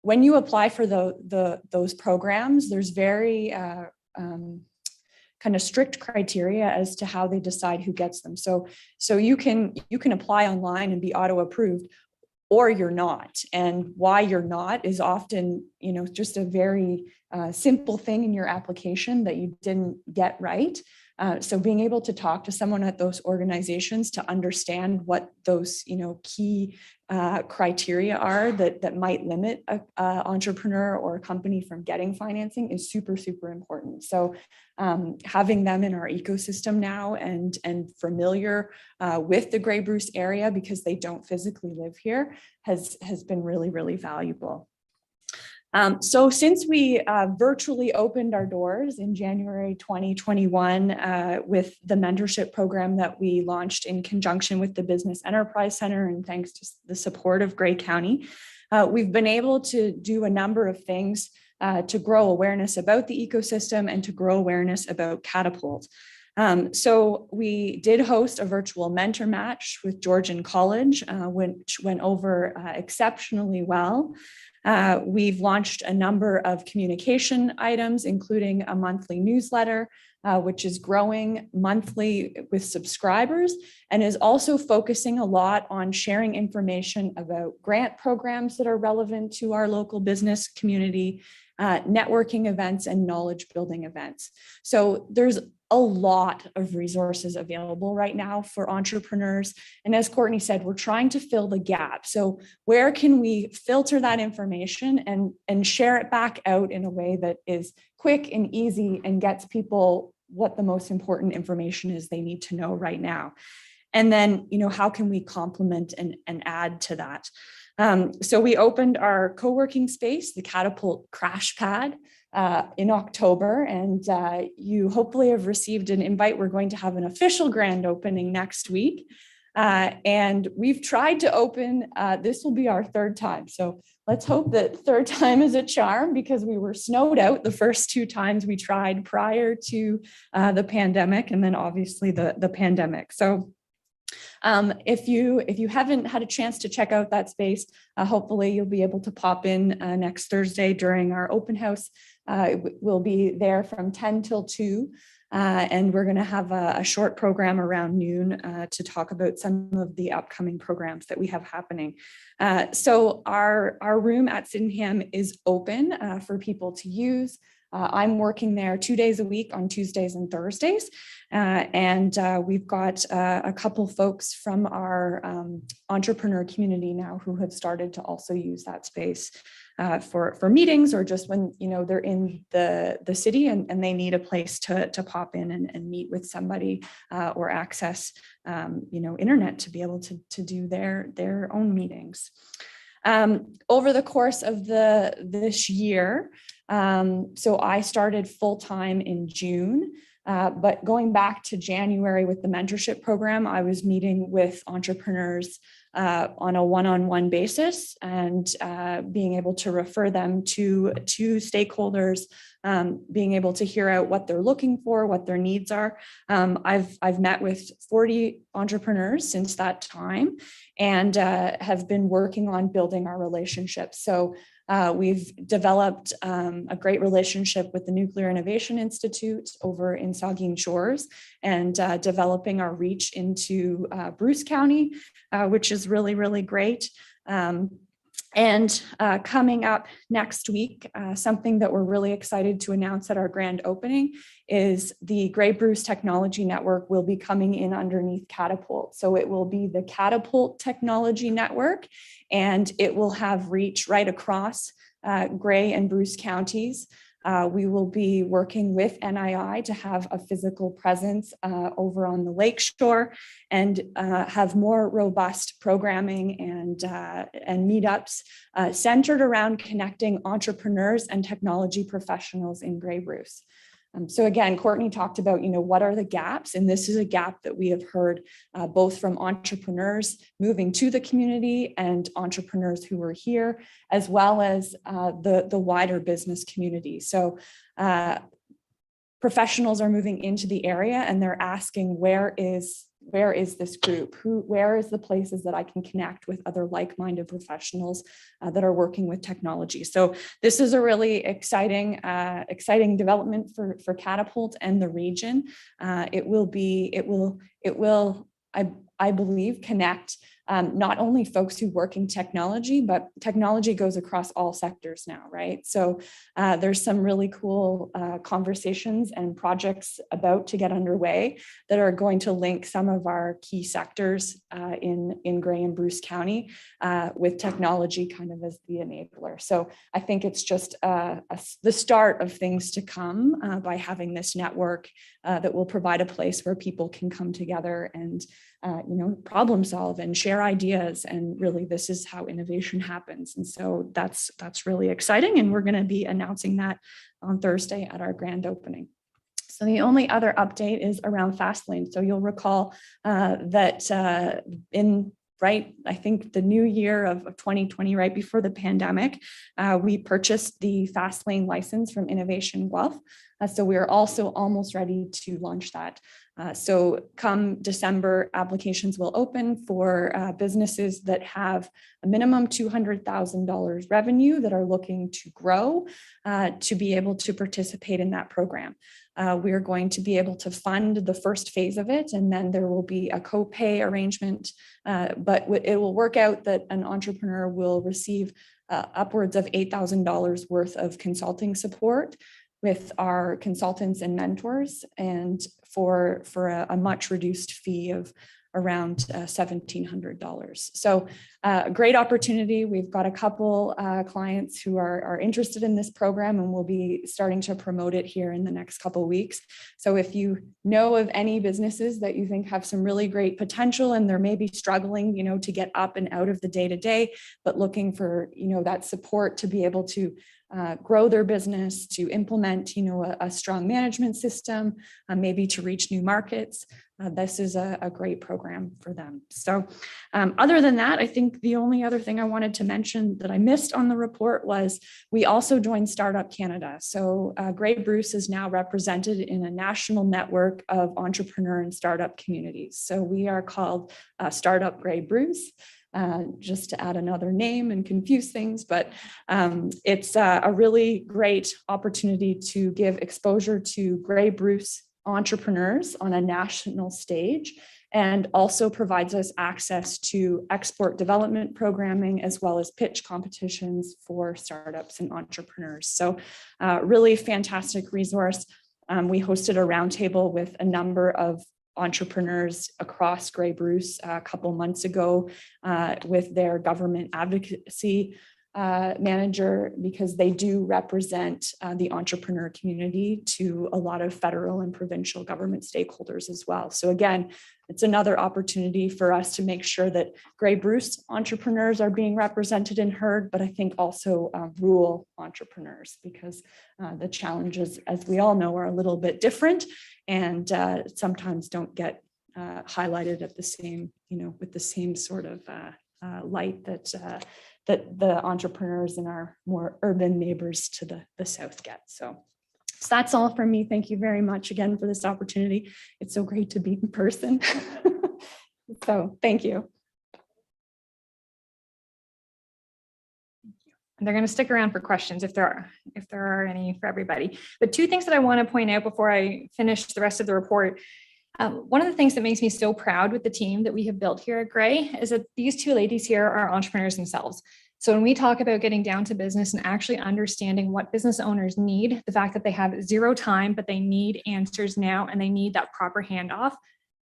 when you apply for those programs, there's very kind of strict criteria as to how they decide who gets them. So you can apply online and be auto approved, or you're not. And why you're not is often, just a very simple thing in your application that you didn't get right. So being able to talk to someone at those organizations to understand what those, key criteria are that might limit an entrepreneur or a company from getting financing is super, super important. So having them in our ecosystem now and familiar with the Grey Bruce area, because they don't physically live here, has been really, really valuable. So since we virtually opened our doors in January 2021 with the mentorship program that we launched in conjunction with the Business Enterprise Center, and thanks to the support of Grey County, we've been able to do a number of things to grow awareness about the ecosystem and to grow awareness about Catapult. So we did host a virtual mentor match with Georgian College, which went over exceptionally well. We've launched a number of communication items, including a monthly newsletter, which is growing monthly with subscribers and is also focusing a lot on sharing information about grant programs that are relevant to our local business community, networking events, and knowledge building events. So there's a lot of resources available right now for entrepreneurs. And as Courtney said, we're trying to fill the gap. So where can we filter that information and share it back out in a way that is quick and easy and gets people what the most important information is they need to know right now? And then, how can we complement and add to that? So we opened our co-working space, the Catapult Crash Pad, in October, and you hopefully have received an invite. We're going to have an official grand opening next week. And we've tried to open, this will be our third time. So let's hope that third time is a charm, because we were snowed out the first 2 times we tried prior to the pandemic, and then obviously the pandemic. So if you haven't had a chance to check out that space, hopefully you'll be able to pop in next Thursday during our open house. We'll be there from 10 till 2. And we're going to have a short program around noon to talk about some of the upcoming programs that we have happening. So our room at Sydenham is open for people to use. I'm working there 2 days a week on Tuesdays and Thursdays. And we've got a couple folks from our entrepreneur community now who have started to also use that space for meetings, or just when they're in the city and they need a place to pop in and meet with somebody or access internet to be able to do their own meetings. Over the course of this year, so I started full-time in June, but going back to January with the mentorship program, I was meeting with entrepreneurs on a one-on-one basis and being able to refer them to stakeholders, being able to hear out what they're looking for, what their needs are. I've met with 40 entrepreneurs since that time and have been working on building our relationships. So We've developed a great relationship with the Nuclear Innovation Institute over in Saugeen Shores and developing our reach into Bruce County, which is really, really great. And coming up next week, something that we're really excited to announce at our grand opening is the Grey Bruce Technology Network will be coming in underneath Catapult. So it will be the Catapult Technology Network, and it will have reach right across Grey and Bruce counties. We will be working with NII to have a physical presence over on the lakeshore and have more robust programming and meetups centered around connecting entrepreneurs and technology professionals in Grey Bruce. So again, Courtney talked about, what are the gaps? And this is a gap that we have heard both from entrepreneurs moving to the community and entrepreneurs who are here, as well as the wider business community. So professionals are moving into the area and they're asking, where is this group? Where is the places that I can connect with other like-minded professionals that are working with technology? So this is a really exciting development for Catapult and the region. It will, I believe, connect not only folks who work in technology, but technology goes across all sectors now, right? So there's some really cool conversations and projects about to get underway that are going to link some of our key sectors in Grey and Bruce County with technology kind of as the enabler. So I think it's just the start of things to come by having this network that will provide a place where people can come together and problem solve and share ideas. And really, this is how innovation happens. And so that's really exciting. And we're going to be announcing that on Thursday at our grand opening. So the only other update is around Fastlane. So you'll recall that I think the new year of 2020, right before the pandemic, we purchased the Fastlane license from Innovation Guelph. So we're also almost ready to launch that. So come December, applications will open for businesses that have a minimum $200,000 revenue that are looking to grow to be able to participate in that program. We are going to be able to fund the first phase of it, and then there will be a co-pay arrangement, but it will work out that an entrepreneur will receive upwards of $8,000 worth of consulting support with our consultants and mentors, and for a much reduced fee of around $1,700. So a great opportunity. We've got a couple clients who are interested in this program, and we'll be starting to promote it here in the next couple of weeks. So if you know of any businesses that you think have some really great potential and they're maybe struggling, to get up and out of the day-to-day, but looking for, that support to be able to grow their business, to implement, a strong management system, maybe to reach new markets. This is a great program for them. So other than that, I think the only other thing I wanted to mention that I missed on the report was we also joined Startup Canada. So Grey Bruce is now represented in a national network of entrepreneur and startup communities. So we are called Startup Grey Bruce. Just to add another name and confuse things, but it's a really great opportunity to give exposure to Grey Bruce entrepreneurs on a national stage, and also provides us access to export development programming as well as pitch competitions for startups and entrepreneurs. So really fantastic resource. We hosted a roundtable with a number of entrepreneurs across Grey Bruce a couple months ago with their government advocacy manager, because they do represent the entrepreneur community to a lot of federal and provincial government stakeholders as well. So again, it's another opportunity for us to make sure that Grey Bruce entrepreneurs are being represented and heard, but I think also rural entrepreneurs, because the challenges, as we all know, are a little bit different and sometimes don't get highlighted at the same, with the same sort of light that the entrepreneurs in our more urban neighbors to the south get. So that's all from me. Thank you very much again for this opportunity. It's so great to be in person. So thank you. And they're going to stick around for questions if there are any for everybody. But two things that I want to point out before I finish the rest of the report. One of the things that makes me so proud with the team that we have built here at Gray is that these two ladies here are entrepreneurs themselves. So when we talk about getting down to business and actually understanding what business owners need, the fact that they have zero time, but they need answers now and they need that proper handoff,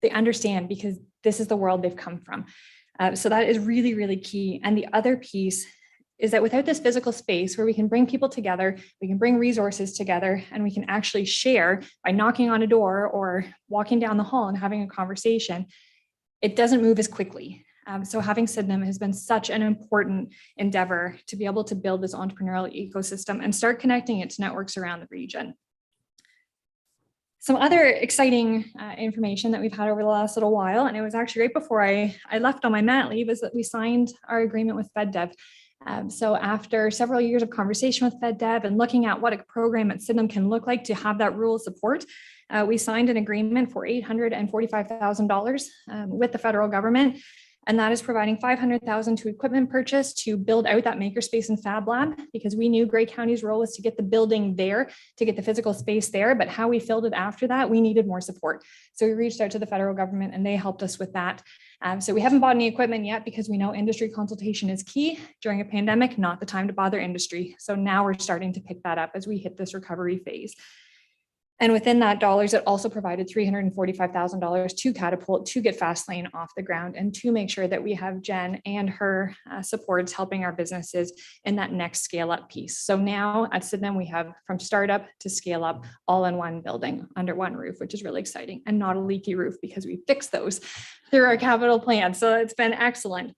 they understand because this is the world they've come from. So that is really, really key. And the other piece is that without this physical space where we can bring people together, we can bring resources together, and we can actually share by knocking on a door or walking down the hall and having a conversation, it doesn't move as quickly. So having Sydenham has been such an important endeavor to be able to build this entrepreneurial ecosystem and start connecting it to networks around the region. Some other exciting information that we've had over the last little while, and it was actually right before I left on my mat leave, is that we signed our agreement with FedDev. So after several years of conversation with FedDev and looking at what a program at Sydenham can look like to have that rural support, we signed an agreement for $845,000 with the federal government. And that is providing $500,000 to equipment purchase to build out that makerspace and fab lab, because we knew Grey County's role was to get the building there, to get the physical space there, but how we filled it after that, we needed more support. So we reached out to the federal government and they helped us with that. So we haven't bought any equipment yet because we know industry consultation is key during a pandemic, not the time to bother industry. So now we're starting to pick that up as we hit this recovery phase. And within that dollars, it also provided $345,000 to Catapult to get Fastlane off the ground and to make sure that we have Jen and her supports helping our businesses in that next scale up piece. So now at Sydenham, we have from startup to scale up all in one building under one roof, which is really exciting, and not a leaky roof because we fixed those through our capital plan. So it's been excellent.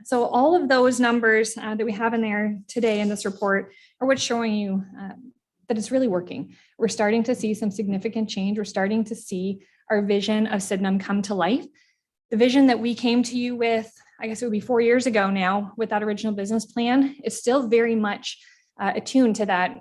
So all of those numbers that we have in there today in this report are what's showing you that it's really working. We're starting to see some significant change. We're starting to see our vision of Sydenham come to life. The vision that we came to you with, I guess it would be 4 years ago now, with that original business plan, is still very much attuned to that.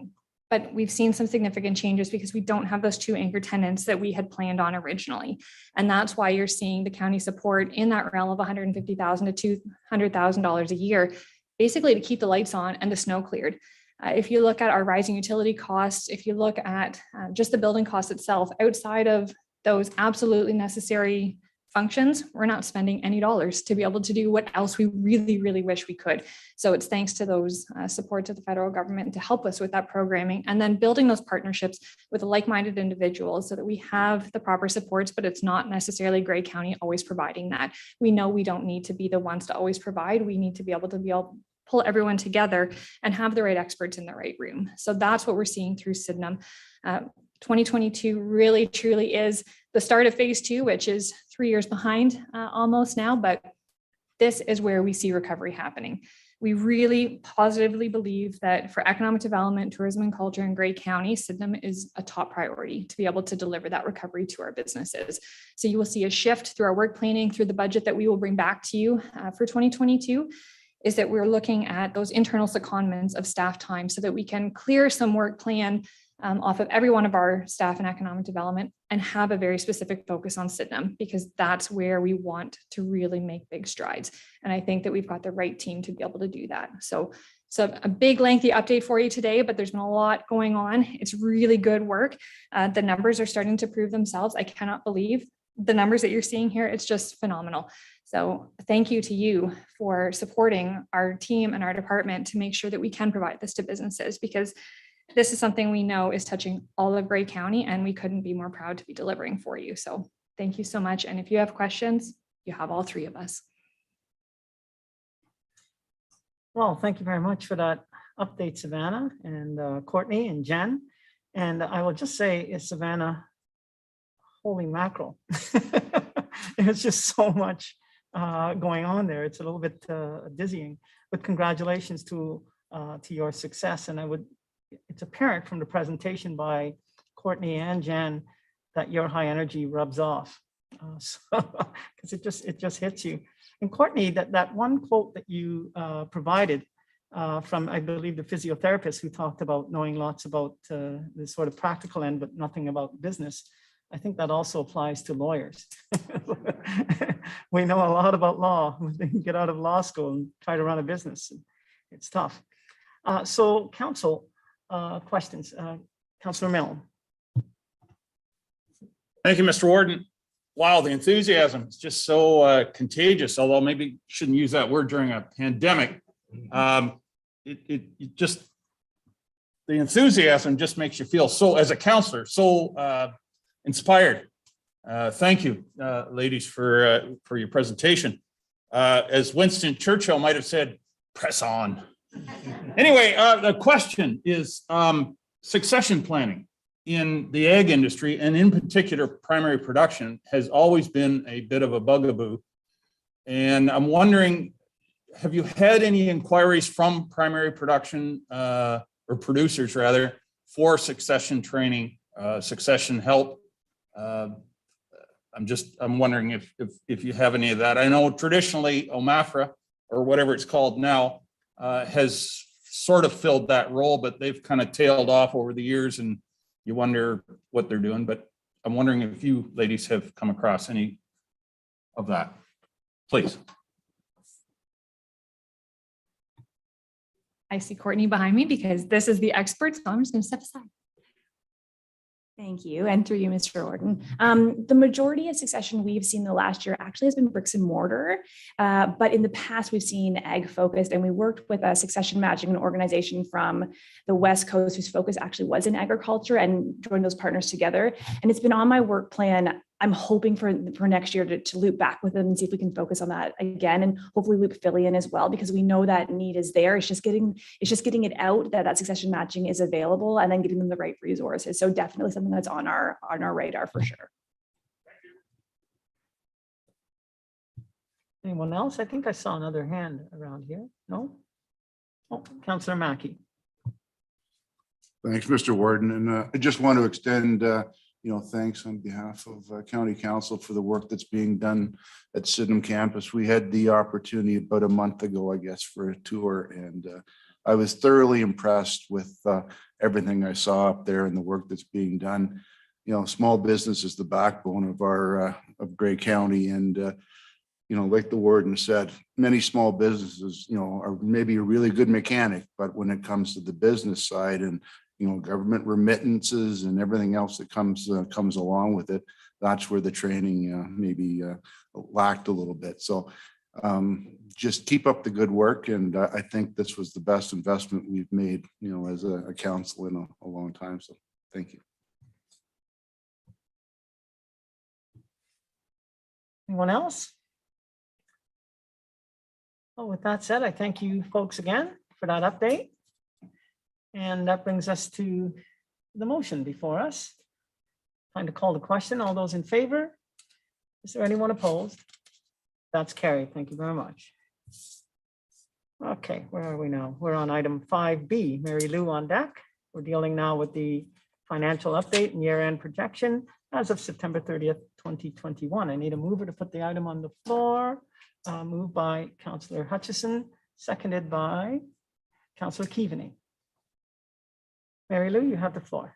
But we've seen some significant changes because we don't have those two anchor tenants that we had planned on originally. And that's why you're seeing the county support in that realm of $150,000 to $200,000 a year, basically to keep the lights on and the snow cleared. If you look at our rising utility costs, if you look at just the building cost itself, outside of those absolutely necessary functions, we're not spending any dollars to be able to do what else we really, really wish we could. So it's thanks to those supports of the federal government to help us with that programming, and then building those partnerships with like-minded individuals so that we have the proper supports, but it's not necessarily Grey County always providing that. We know we don't need to be the ones to always provide. We need to be able to pull everyone together and have the right experts in the right room. So that's what we're seeing through Sydenham. 2022 really truly is the start of phase 2, which is 3 years behind almost now, but this is where we see recovery happening. We really positively believe that for economic development, tourism and culture in Grey County, Sydenham is a top priority to be able to deliver that recovery to our businesses. So you will see a shift through our work planning, through the budget that we will bring back to you for 2022. Is that we're looking at those internal secondments of staff time so that we can clear some work plan off of every one of our staff in economic development and have a very specific focus on Sydenham, because that's where we want to really make big strides. And I think that we've got the right team to be able to do that. So a big lengthy update for you today, but there's been a lot going on. It's really good work. The numbers are starting to prove themselves. I cannot believe the numbers that you're seeing here. It's just phenomenal. So thank you to you for supporting our team and our department to make sure that we can provide this to businesses, because this is something we know is touching all of Grey County, and we couldn't be more proud to be delivering for you. So thank you so much. And if you have questions, you have all three of us. Well, thank you very much for that update, Savannah and Courtney and Jen. And I will just say, Savannah, holy mackerel. It's just so much going on there. It's a little bit dizzying, but congratulations to your success. And it's apparent from the presentation by Courtney and Jen that your high energy rubs off, because it just hits you. And Courtney, that one quote that you provided from, I believe, the physiotherapist who talked about knowing lots about the sort of practical end, but nothing about business. I think that also applies to lawyers. We know a lot about law. We get out of law school and try to run a business. It's tough. So council questions, Councillor Milne. Thank you, Mr. Warden. Wow, the enthusiasm is just so contagious, although maybe shouldn't use that word during a pandemic. It just, the enthusiasm just makes you feel so, as a counselor, so inspired. Thank you, ladies, for your presentation. As Winston Churchill might have said, press on. Anyway, the question is succession planning in the ag industry, and in particular, primary production, has always been a bit of a bugaboo. And I'm wondering, have you had any inquiries from primary production or producers rather for succession training, succession help? I'm wondering if you have any of that. I know traditionally OMAFRA, or whatever it's called now, has sort of filled that role, but they've kind of tailed off over the years, and you wonder what they're doing. But I'm wondering if you ladies have come across any of that, please. I see Courtney behind me because this is the expert, so I'm just going to step aside. Thank you. And through you, Mr. Warden. The majority of succession we've seen the last year actually has been bricks and mortar. But in the past, we've seen ag focused, and we worked with a succession matching organization from the West Coast whose focus actually was in agriculture, and joined those partners together. And it's been on my work plan. I'm hoping for next year to loop back with them and see if we can focus on that again, and hopefully loop Philly in as well, because we know that need is there. It's just getting it out that succession matching is available, and then getting them the right resources. So definitely something that's on our radar for sure. Anyone else? I think I saw another hand around here. No? Oh, Councillor Mackey. Thanks, Mr. Warden. And I just want to extend thanks on behalf of County Council for the work that's being done at Sydenham campus. We had the opportunity about a month ago, I guess, for a tour, and I was thoroughly impressed with everything I saw up there and the work that's being done. Small business is the backbone of our of Grey County, and like the warden said, many small businesses, are maybe a really good mechanic, but when it comes to the business side and government remittances and everything else that comes along with it, that's where the training maybe lacked a little bit. So just keep up the good work, and I think this was the best investment we've made, as a council in a long time. So thank you. Anyone else? Well, with that said, I thank you folks again for that update. And that brings us to the motion before us. Time to call the question. All those in favor? Is there anyone opposed? That's carried. Thank you very much. Okay, where are we now? We're on item 5B, Mary Lou on deck. We're dealing now with the financial update and year-end projection as of September 30th, 2021. I need a mover to put the item on the floor. Moved by Councillor Hutchison, seconded by Councillor Keaveney. Mary Lou, you have the floor.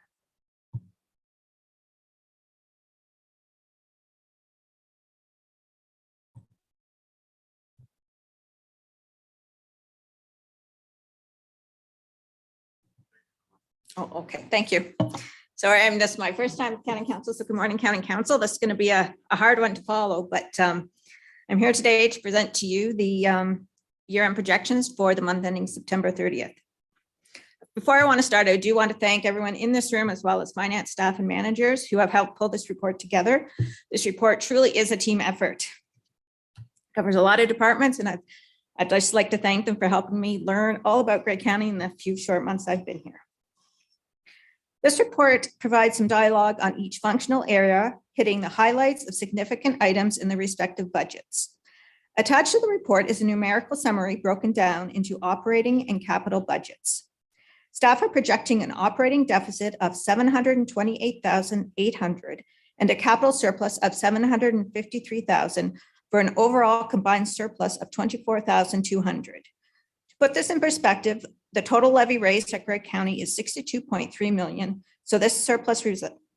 Oh, okay, thank you. Sorry, this is my first time at County Council, so good morning, County Council. This is going to be a hard one to follow, but I'm here today to present to you the year-end projections for the month ending September 30th. Before I want to start, I do want to thank everyone in this room, as well as finance staff and managers who have helped pull this report together. This report truly is a team effort. It covers a lot of departments, and I'd just like to thank them for helping me learn all about Grey County in the few short months I've been here. This report provides some dialogue on each functional area, hitting the highlights of significant items in the respective budgets. Attached to the report is a numerical summary broken down into operating and capital budgets. Staff are projecting an operating deficit of $728,800 and a capital surplus of $753,000 for an overall combined surplus of $24,200. To put this in perspective, the total levy raised at Grey County is $62.3 million. So this surplus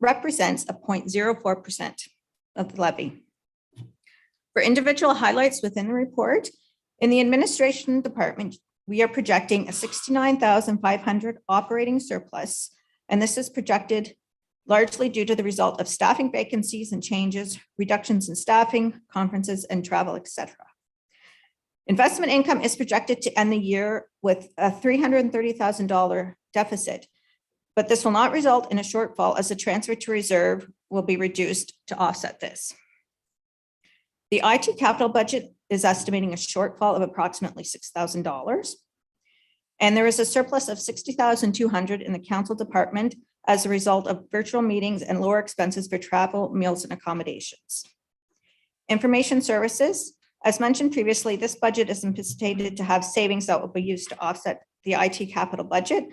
represents a 0.04% of the levy. For individual highlights within the report, in the administration department, we are projecting a 69,500 operating surplus, and this is projected largely due to the result of staffing vacancies and changes, reductions in staffing, conferences, and travel, etc. Investment income is projected to end the year with a $330,000 deficit, but this will not result in a shortfall as the transfer to reserve will be reduced to offset this. The IT capital budget is estimating a shortfall of approximately $6,000. And there is a surplus of $60,200 in the council department as a result of virtual meetings and lower expenses for travel, meals, and accommodations. Information services, as mentioned previously, this budget is anticipated to have savings that will be used to offset the IT capital budget.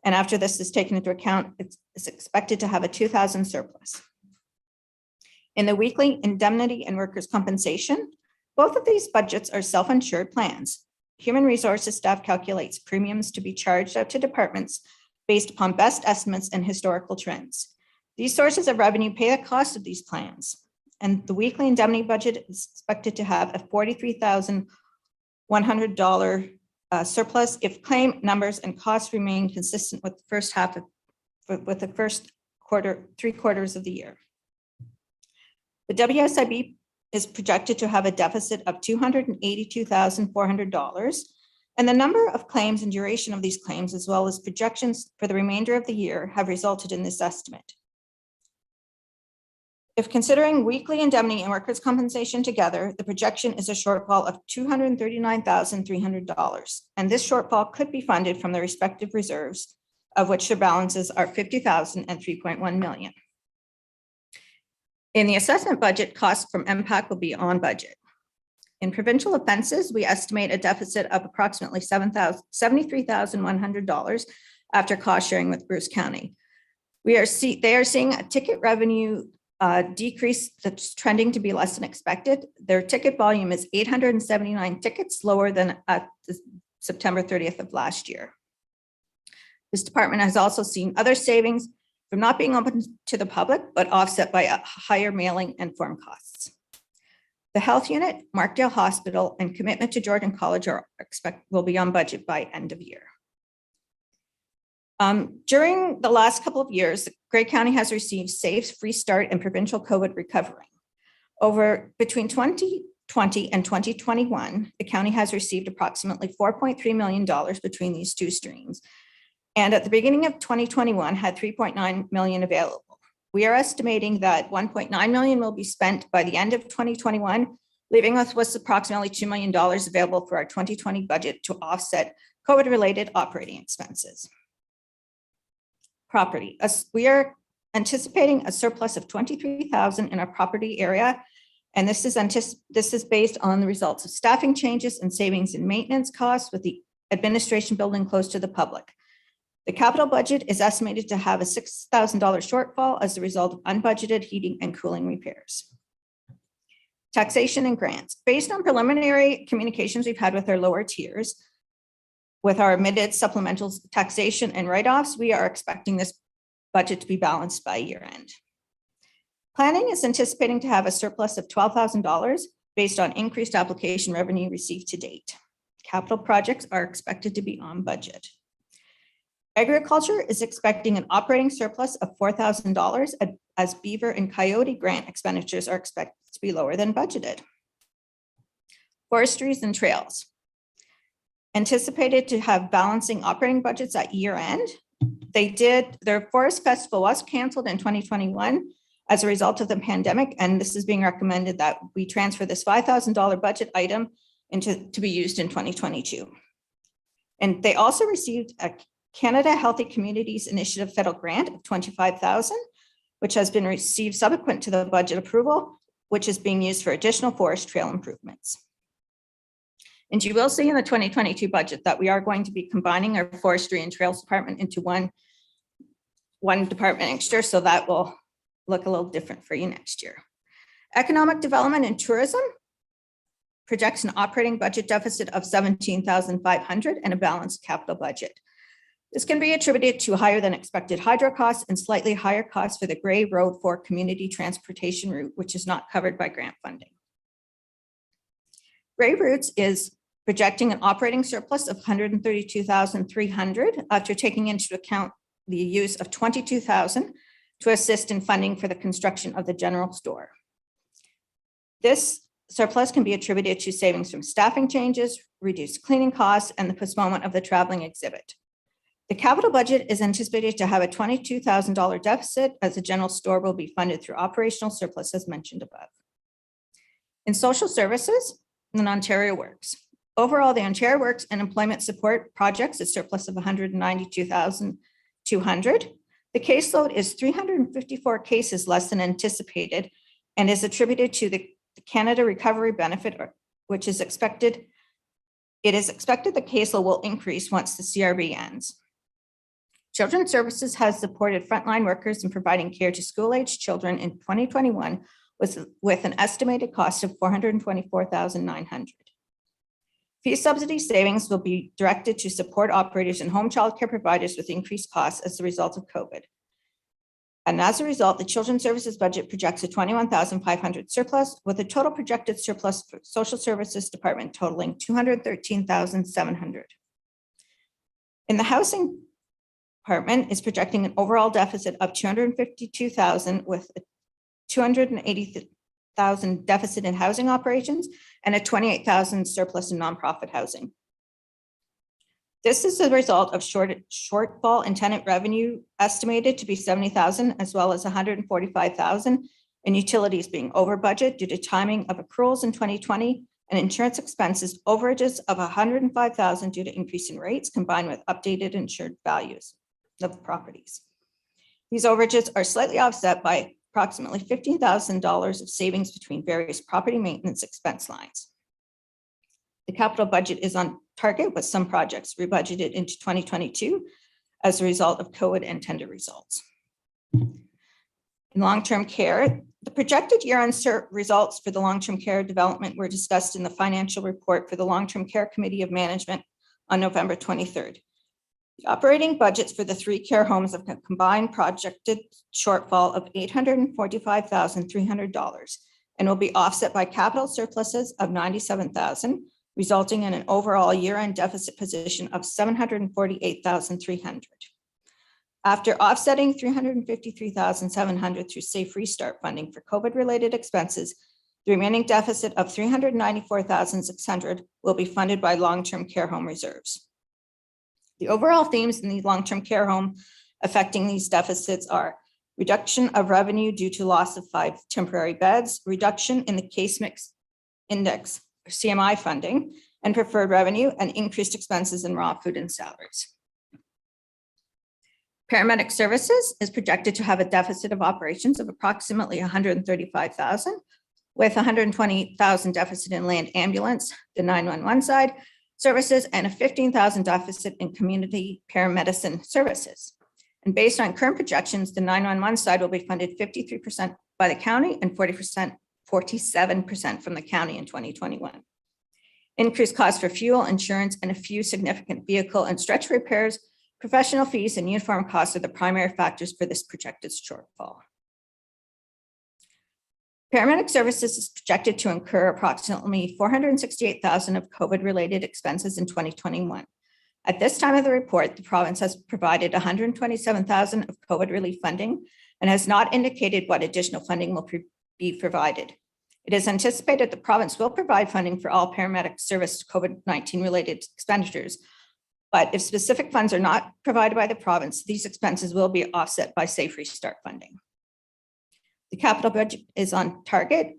And after this is taken into account, it's expected to have a $2,000 surplus. In the weekly indemnity and workers' compensation, both of these budgets are self-insured plans. Human resources staff calculates premiums to be charged out to departments based upon best estimates and historical trends. These sources of revenue pay the cost of these plans. And the weekly indemnity budget is expected to have a $43,100 surplus if claim numbers and costs remain consistent with the first half of, with the first quarter, 3 quarters of the year. The WSIB is projected to have a deficit of $282,400, and the number of claims and duration of these claims, as well as projections for the remainder of the year, have resulted in this estimate. If considering weekly indemnity and workers' compensation together, the projection is a shortfall of $239,300, and this shortfall could be funded from the respective reserves, of which the balances are $50,000 and $3.1 million. In the assessment budget, costs from MPAC will be on budget. In provincial offenses, we estimate a deficit of approximately $73,100 after cost sharing with Bruce County. They are seeing a ticket revenue decrease that's trending to be less than expected. Their ticket volume is 879 tickets, lower than at September 30th of last year. This department has also seen other savings from not being open to the public, but offset by a higher mailing and form costs. The health unit, Markdale Hospital, and commitment to Jordan College will be on budget by end of year. During the last couple of years, Grey County has received SAFE's Free Start and provincial COVID recovery. Between 2020 and 2021, the county has received approximately $4.3 million between these two streams. And at the beginning of 2021 had 3.9 million available. We are estimating that 1.9 million will be spent by the end of 2021, leaving us with approximately $2 million available for our 2020 budget to offset COVID-related operating expenses. Property. We are anticipating a surplus of $23,000 in our property area, and this is based on the results of staffing changes and savings in maintenance costs with the administration building close to the public. The capital budget is estimated to have a $6,000 shortfall as a result of unbudgeted heating and cooling repairs. Taxation and grants. Based on preliminary communications we've had with our lower tiers, with our omitted supplemental taxation and write-offs, we are expecting this budget to be balanced by year end. Planning is anticipating to have a surplus of $12,000 based on increased application revenue received to date. Capital projects are expected to be on budget. Agriculture is expecting an operating surplus of $4,000 as beaver and coyote grant expenditures are expected to be lower than budgeted. Forestries and trails. Anticipated to have balancing operating budgets at year end. Their forest festival was canceled in 2021 as a result of the pandemic, and this is being recommended that we transfer this $5,000 budget item to be used in 2022. And they also received a Canada Healthy Communities Initiative federal grant of $25,000, which has been received subsequent to the budget approval, which is being used for additional forest trail improvements. And you will see in the 2022 budget that we are going to be combining our forestry and trails department into one department next year, so that will look a little different for you next year. Economic development and tourism projects an operating budget deficit of $17,500 and a balanced capital budget. This can be attributed to higher than expected hydro costs and slightly higher costs for the Gray Road 4 community transportation route, which is not covered by grant funding. Gray Routes is projecting an operating surplus of 132,300 after taking into account the use of 22,000 to assist in funding for the construction of the general store. This surplus can be attributed to savings from staffing changes, reduced cleaning costs, and the postponement of the traveling exhibit. The capital budget is anticipated to have a $22,000 deficit as the general store will be funded through operational surplus as mentioned above. In social services, in Ontario Works. Overall, the Ontario Works and employment support projects a surplus of 192,200. The caseload is 354 cases less than anticipated and is attributed to the Canada Recovery Benefit, which is expected. It is expected the caseload will increase once the CRB ends. Children's Services has supported frontline workers in providing care to school-aged children in 2021 with an estimated cost of $424,900. Fee subsidy savings will be directed to support operators and home childcare providers with increased costs as a result of COVID. And as a result, the Children's Services budget projects a $21,500 surplus with a total projected surplus for Social Services Department totaling $213,700. In the Housing Department is projecting an overall deficit of $252,000 with a $280,000 deficit in housing operations and a $28,000 surplus in nonprofit housing. This is a result of shortfall in tenant revenue estimated to be $70,000 as well as $145,000 in utilities being over budget due to timing of accruals in 2020 and insurance expenses overages of $105,000 due to increase in rates combined with updated insured values of the properties. These overages are slightly offset by approximately $15,000 of savings between various property maintenance expense lines. The capital budget is on target with some projects rebudgeted into 2022 as a result of COVID and tender results. In long-term care, the projected year-end results for the long-term care development were discussed in the financial report for the Long-Term Care Committee of Management on November 23rd. The operating budgets for the 3 care homes have a combined projected shortfall of $845,300 and will be offset by capital surpluses of $97,000, resulting in an overall year-end deficit position of $748,300. After offsetting $353,700 through Safe Restart funding for COVID-related expenses, the remaining deficit of $394,600 will be funded by long-term care home reserves. The overall themes in the long-term care home affecting these deficits are reduction of revenue due to loss of 5 temporary beds, reduction in the case mix index, or CMI funding, and preferred revenue, and increased expenses in raw food and salaries. Paramedic Services is projected to have a deficit of operations of approximately $135,000, with $120,000 deficit in land ambulance, the 911 side, services, and a $15,000 deficit in community paramedicine services. And based on current projections, the 911 side will be funded 53% by the county and 47% from the county in 2021. Increased costs for fuel, insurance, and a few significant vehicle and stretch repairs, professional fees, and uniform costs are the primary factors for this projected shortfall. Paramedic Services is projected to incur approximately $468,000 of COVID-related expenses in 2021. At this time of the report, the province has provided $127,000 of COVID relief funding and has not indicated what additional funding will be provided. It is anticipated the province will provide funding for all paramedic service COVID-19 related expenditures, but if specific funds are not provided by the province, these expenses will be offset by Safe Restart funding. The capital budget is on target.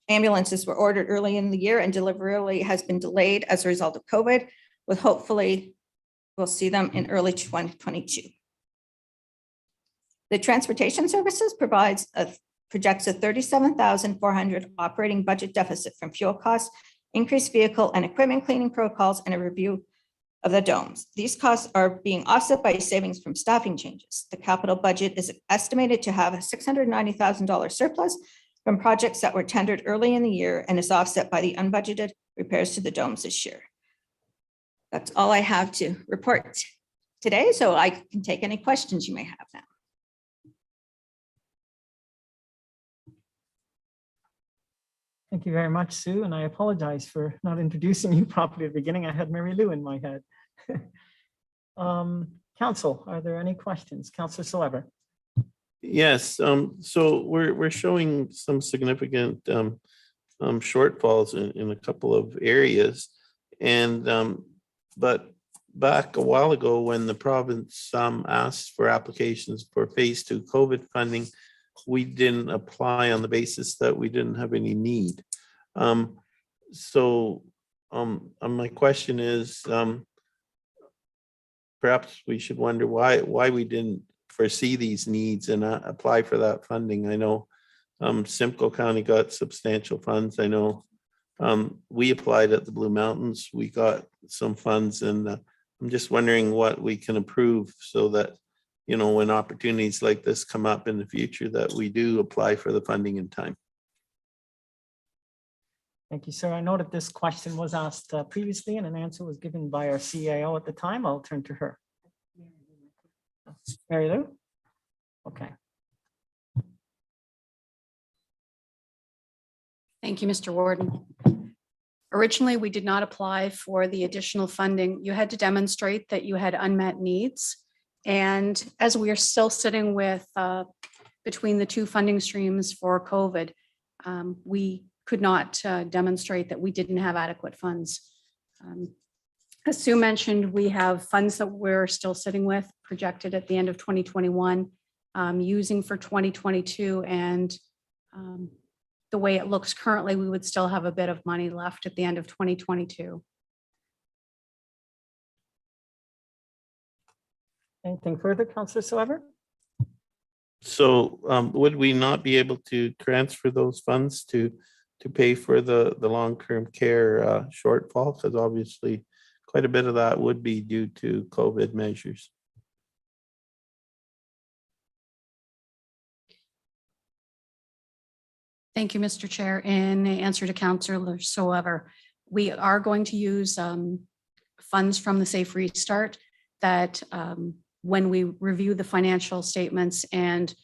Ambulances were ordered early in the year and delivery has been delayed as a result of COVID, with hopefully we'll see them in early 2022. The Transportation Services projects a $37,400 operating budget deficit from fuel costs, increased vehicle and equipment cleaning protocols, and a review of the domes. These costs are being offset by savings from staffing changes. The capital budget is estimated to have a $690,000 surplus from projects that were tendered early in the year and is offset by the unbudgeted repairs to the domes this year. That's all I have to report today, so I can take any questions you may have now. Thank you very much, Sue, and I apologize for not introducing you properly at the beginning. I had Mary Lou in my head. Council, are there any questions? Councillor Saliver. Yes, so we're showing some significant shortfalls in a couple of areas. And but back a while ago, when the province asked for applications for phase 2 COVID funding, we didn't apply on the basis that we didn't have any need. My question is, perhaps we should wonder why we didn't foresee these needs and apply for that funding. I know Simcoe County got substantial funds. I know we applied at the Blue Mountains. We got some funds, and I'm just wondering what we can approve so that, you know, when opportunities like this come up in the future, that we do apply for the funding in time. Thank you, sir. I know that this question was asked previously and an answer was given by our CAO at the time. I'll turn to her. Mary Lou? Okay. Thank you, Mr. Warden. Originally, we did not apply for the additional funding. You had to demonstrate that you had unmet needs. And as we are still sitting with between the two funding streams for COVID, we could not demonstrate that we didn't have adequate funds. As Sue mentioned, we have funds that we're still sitting with projected at the end of 2021, using for 2022. And the way it looks currently, we would still have a bit of money left at the end of 2022. Anything further, Councillor Saliver? So would we not be able to transfer those funds to pay for the long-term care shortfall? Because obviously quite a bit of that would be due to COVID measures. Thank you, Mr. Chair. In answer to Councillor Saliver, we are going to use funds from the Safe Restart that when we review the financial statements and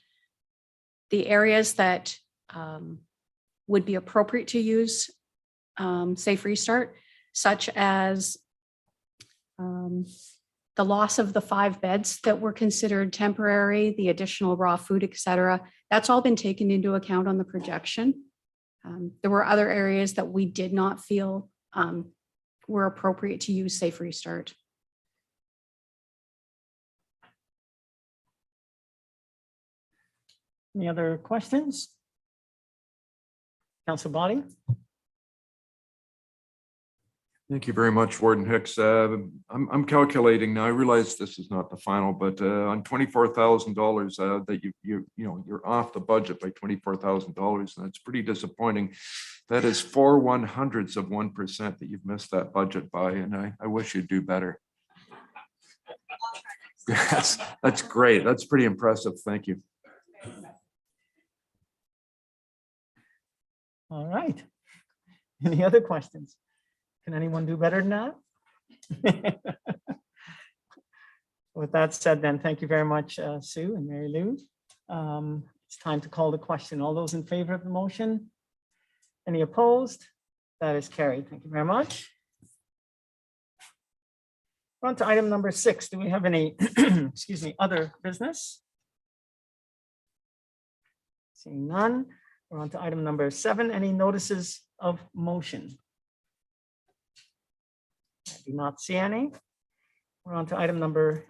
the areas that would be appropriate to use Safe Restart, such as the loss of the 5 beds that were considered temporary, the additional raw food, et cetera, that's all been taken into account on the projection. There were other areas that we did not feel were appropriate to use Safe Restart. Any other questions? Councillor Body? Thank you very much, Warden Hicks. I'm calculating now. I realize this is not the final, but on $24,000 that you're off the budget by $24,000, and that's pretty disappointing. That is 0.04% that you've missed that budget by, and I wish you'd do better. That's great. That's pretty impressive. Thank you. All right. Any other questions? Can anyone do better than that? With that said, then, thank you very much, Sue and Mary Lou. It's time to call the question. All those in favor of the motion? Any opposed? That is carried. Thank you very much. We're on to item number 6. Do we have any, excuse me, other business? Seeing none. We're on to item number 7. Any notices of motion? I do not see any. We're on to item number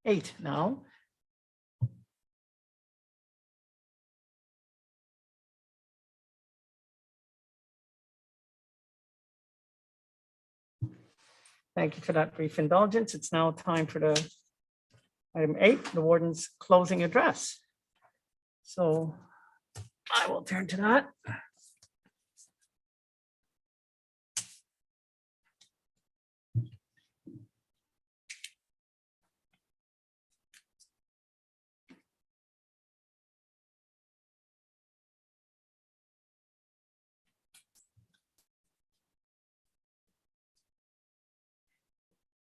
8 now. Thank you for that brief indulgence. It's now time for the item 8, the warden's closing address. So I will turn to that.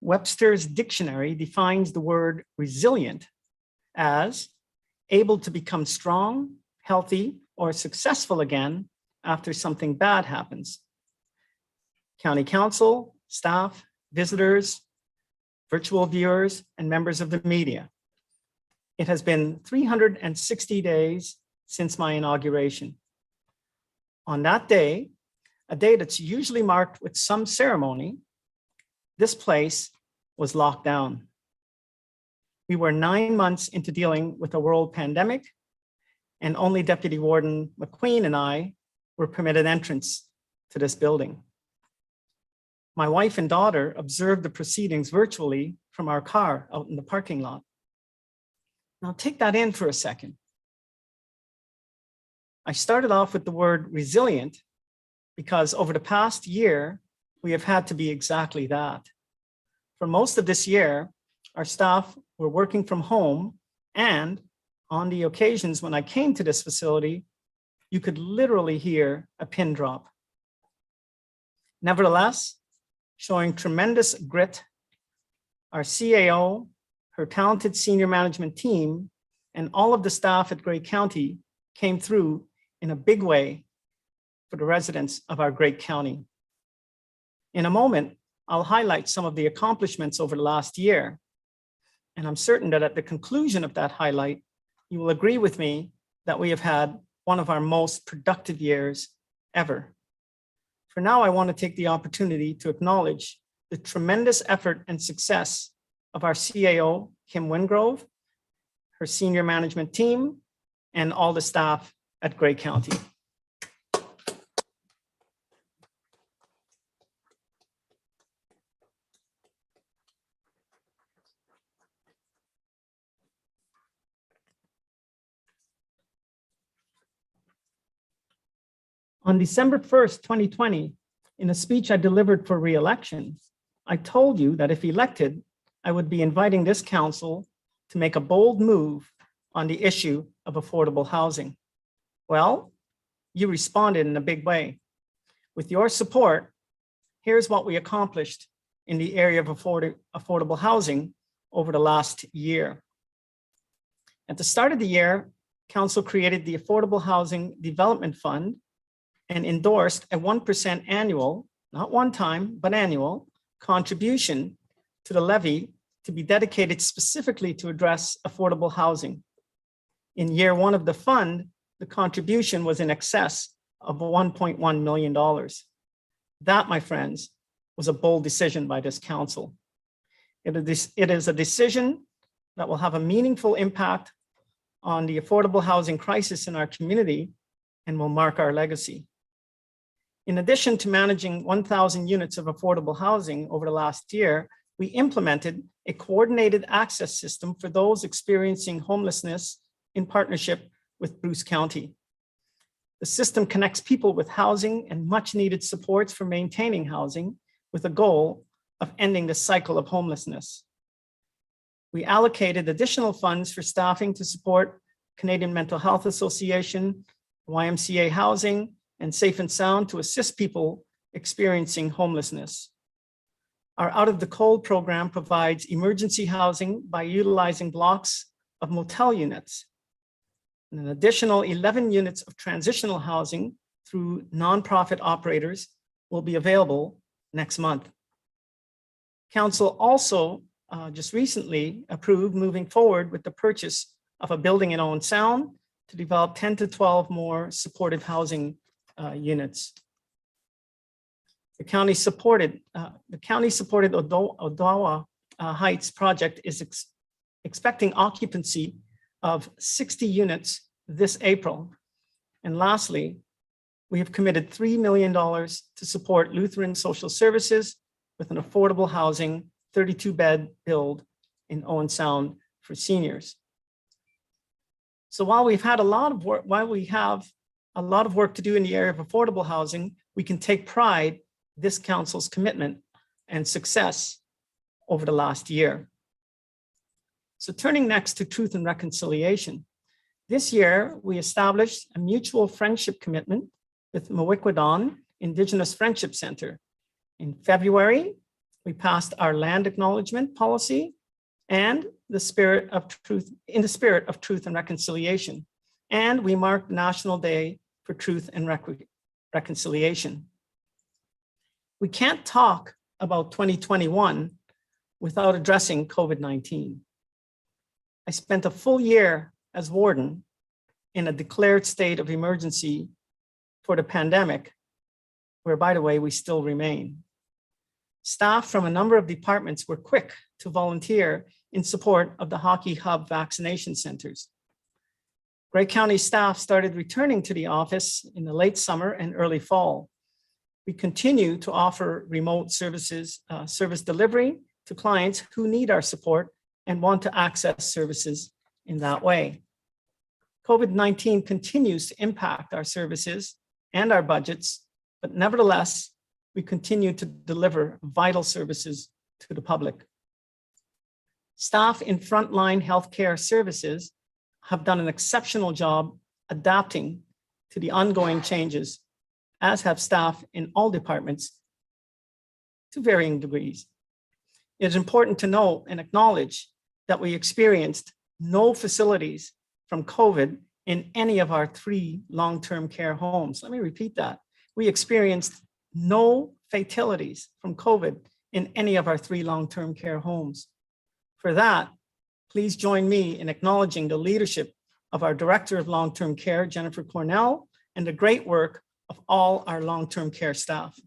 Webster's dictionary defines the word resilient as able to become strong, healthy, or successful again after something bad happens. County council, staff, visitors, virtual viewers, and members of the media. It has been 360 days since my inauguration. On that day, a day that's usually marked with some ceremony, this place was locked down. We were 9 months into dealing with a world pandemic, and only Deputy Warden McQueen and I were permitted entrance to this building. My wife and daughter observed the proceedings virtually from our car out in the parking lot. Now take that in for a second. I started off with the word resilient because over the past year, we have had to be exactly that. For most of this year, our staff were working from home, and on the occasions when I came to this facility, you could literally hear a pin drop. Nevertheless, showing tremendous grit, our CAO, her talented senior management team, and all of the staff at Grey County came through in a big way for the residents of our great county. In a moment, I'll highlight some of the accomplishments over the last year, and I'm certain that at the conclusion of that highlight, you will agree with me that we have had one of our most productive years ever. For now, I want to take the opportunity to acknowledge the tremendous effort and success of our CAO, Kim Wingrove, her senior management team, and all the staff at Grey County. On December 1st, 2020, in a speech I delivered for re-election, I told you that if elected, I would be inviting this council to make a bold move on the issue of affordable housing. Well, you responded in a big way. With your support, here's what we accomplished in the area of affordable housing over the last year. At the start of the year, Council created the Affordable Housing Development Fund and endorsed a 1% annual, not one time, but annual contribution to the levy to be dedicated specifically to address affordable housing. In year one of the fund, the contribution was in excess of $1.1 million. That, my friends, was a bold decision by this council. It is a decision that will have a meaningful impact on the affordable housing crisis in our community and will mark our legacy. In addition to managing 1,000 units of affordable housing over the last year, we implemented a coordinated access system for those experiencing homelessness in partnership with Bruce County. The system connects people with housing and much needed supports for maintaining housing with a goal of ending the cycle of homelessness. We allocated additional funds for staffing to support Canadian Mental Health Association, YMCA Housing, and Safe and Sound to assist people experiencing homelessness. Our Out of the Cold program provides emergency housing by utilizing blocks of motel units. And an additional 11 units of transitional housing through nonprofit operators will be available next month. Council also just recently approved moving forward with the purchase of a building in Owen Sound to develop 10 to 12 more supportive housing units. The county supported Odawa Heights project is expecting occupancy of 60 units this April. And lastly, we have committed $3 million to support Lutheran Social Services with an affordable housing 32-bed build in Owen Sound for seniors. So while we have a lot of work to do in the area of affordable housing, we can take pride in this council's commitment and success over the last year. So turning next to Truth and Reconciliation. This year, we established a mutual friendship commitment with Mawikwadon Indigenous Friendship Center. In February, we passed our land acknowledgement policy and in the spirit of truth and reconciliation. And we marked National Day for Truth and reconciliation. We can't talk about 2021 without addressing COVID-19. I spent a full year as warden in a declared state of emergency for the pandemic, where, by the way, we still remain. Staff from a number of departments were quick to volunteer in support of the Hockey Hub vaccination centers. Grey County staff started returning to the office in the late summer and early fall. We continue to offer remote services, service delivery to clients who need our support and want to access services in that way. COVID-19 continues to impact our services and our budgets, but nevertheless, we continue to deliver vital services to the public. Staff in frontline healthcare services have done an exceptional job adapting to the ongoing changes, as have staff in all departments to varying degrees. It is important to note and acknowledge that we experienced no facilities from COVID in any of our 3 long-term care homes. Let me repeat that. We experienced no fatalities from COVID in any of our 3 long-term care homes. For that, please join me in acknowledging the leadership of our Director of Long-Term Care, Jennifer Cornell, and the great work of all our long-term care staff.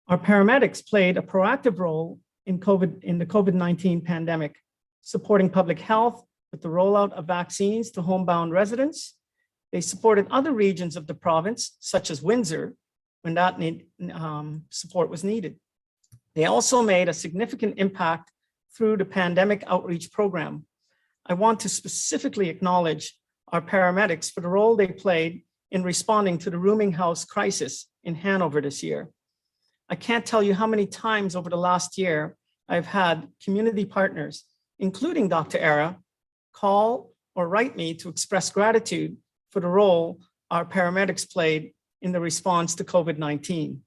Our paramedics played a proactive role in the COVID-19 pandemic, supporting public health with the rollout of vaccines to homebound residents. They supported other regions of the province, such as Windsor, when that support was needed. They also made a significant impact through the pandemic outreach program. I want to specifically acknowledge our paramedics for the role they played in responding to the rooming house crisis in Hanover this year. I can't tell you how many times over the last year I've had community partners, including Dr. Era, call or write me to express gratitude for the role our paramedics played in the response to COVID-19.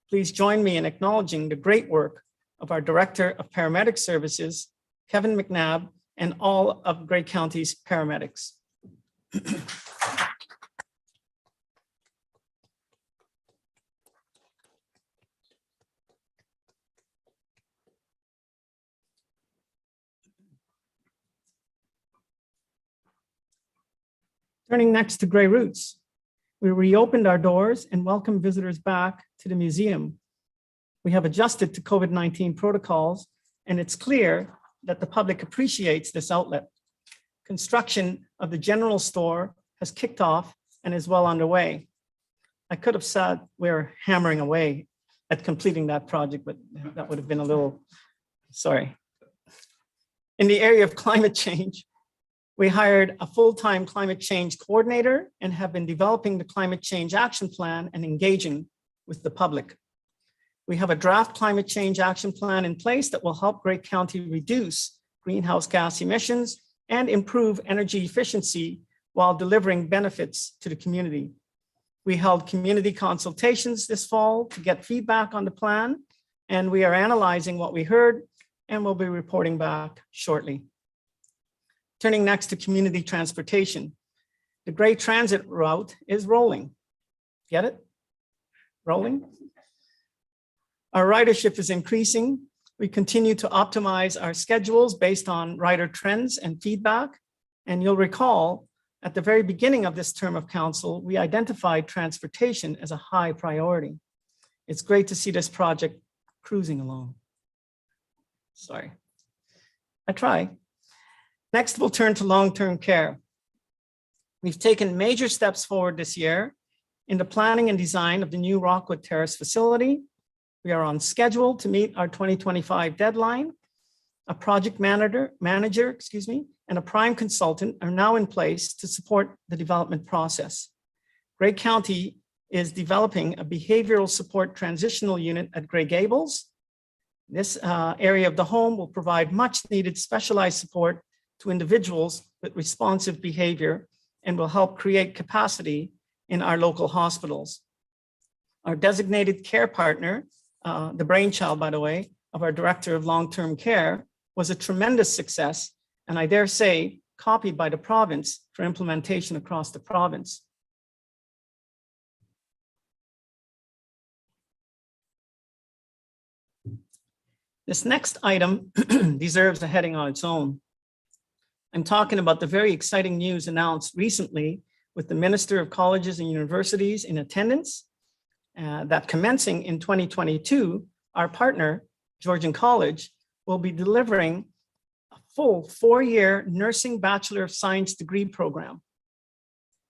Please join me in acknowledging the great work of our Director of Paramedic Services, Kevin McNabb, and all of Grey County's paramedics. Turning next to Grey Roots, we reopened our doors and welcomed visitors back to the museum. We have adjusted to COVID-19 protocols, and it's clear that the public appreciates this outlet. Construction of the general store has kicked off and is well underway. I could have said we're hammering away at completing that project, but that would have been a little, sorry. In the area of climate change, we hired a full-time climate change coordinator and have been developing the climate change action plan and engaging with the public. We have a draft climate change action plan in place that will help Grey County reduce greenhouse gas emissions and improve energy efficiency while delivering benefits to the community. We held community consultations this fall to get feedback on the plan, and we are analyzing what we heard and will be reporting back shortly. Turning next to community transportation. The Grey Transit route is rolling. Get it? Rolling. Our ridership is increasing. We continue to optimize our schedules based on rider trends and feedback. And you'll recall at the very beginning of this term of council, we identified transportation as a high priority. It's great to see this project cruising along. Sorry, I try. Next, we'll turn to long-term care. We've taken major steps forward this year in the planning and design of the new Rockwood Terrace facility. We are on schedule to meet our 2025 deadline. A project manager, and a prime consultant are now in place to support the development process. Grey County is developing a behavioral support transitional unit at Grey Gables. This area of the home will provide much needed specialized support to individuals with responsive behavior and will help create capacity in our local hospitals. Our designated care partner, the brainchild, by the way, of our Director of Long-Term Care, was a tremendous success, and I dare say, copied by the province for implementation across the province. This next item deserves a heading on its own. I'm talking about the very exciting news announced recently with the Minister of Colleges and Universities in attendance, that commencing in 2022, our partner, Georgian College, will be delivering a full 4-year Nursing Bachelor of Science degree program.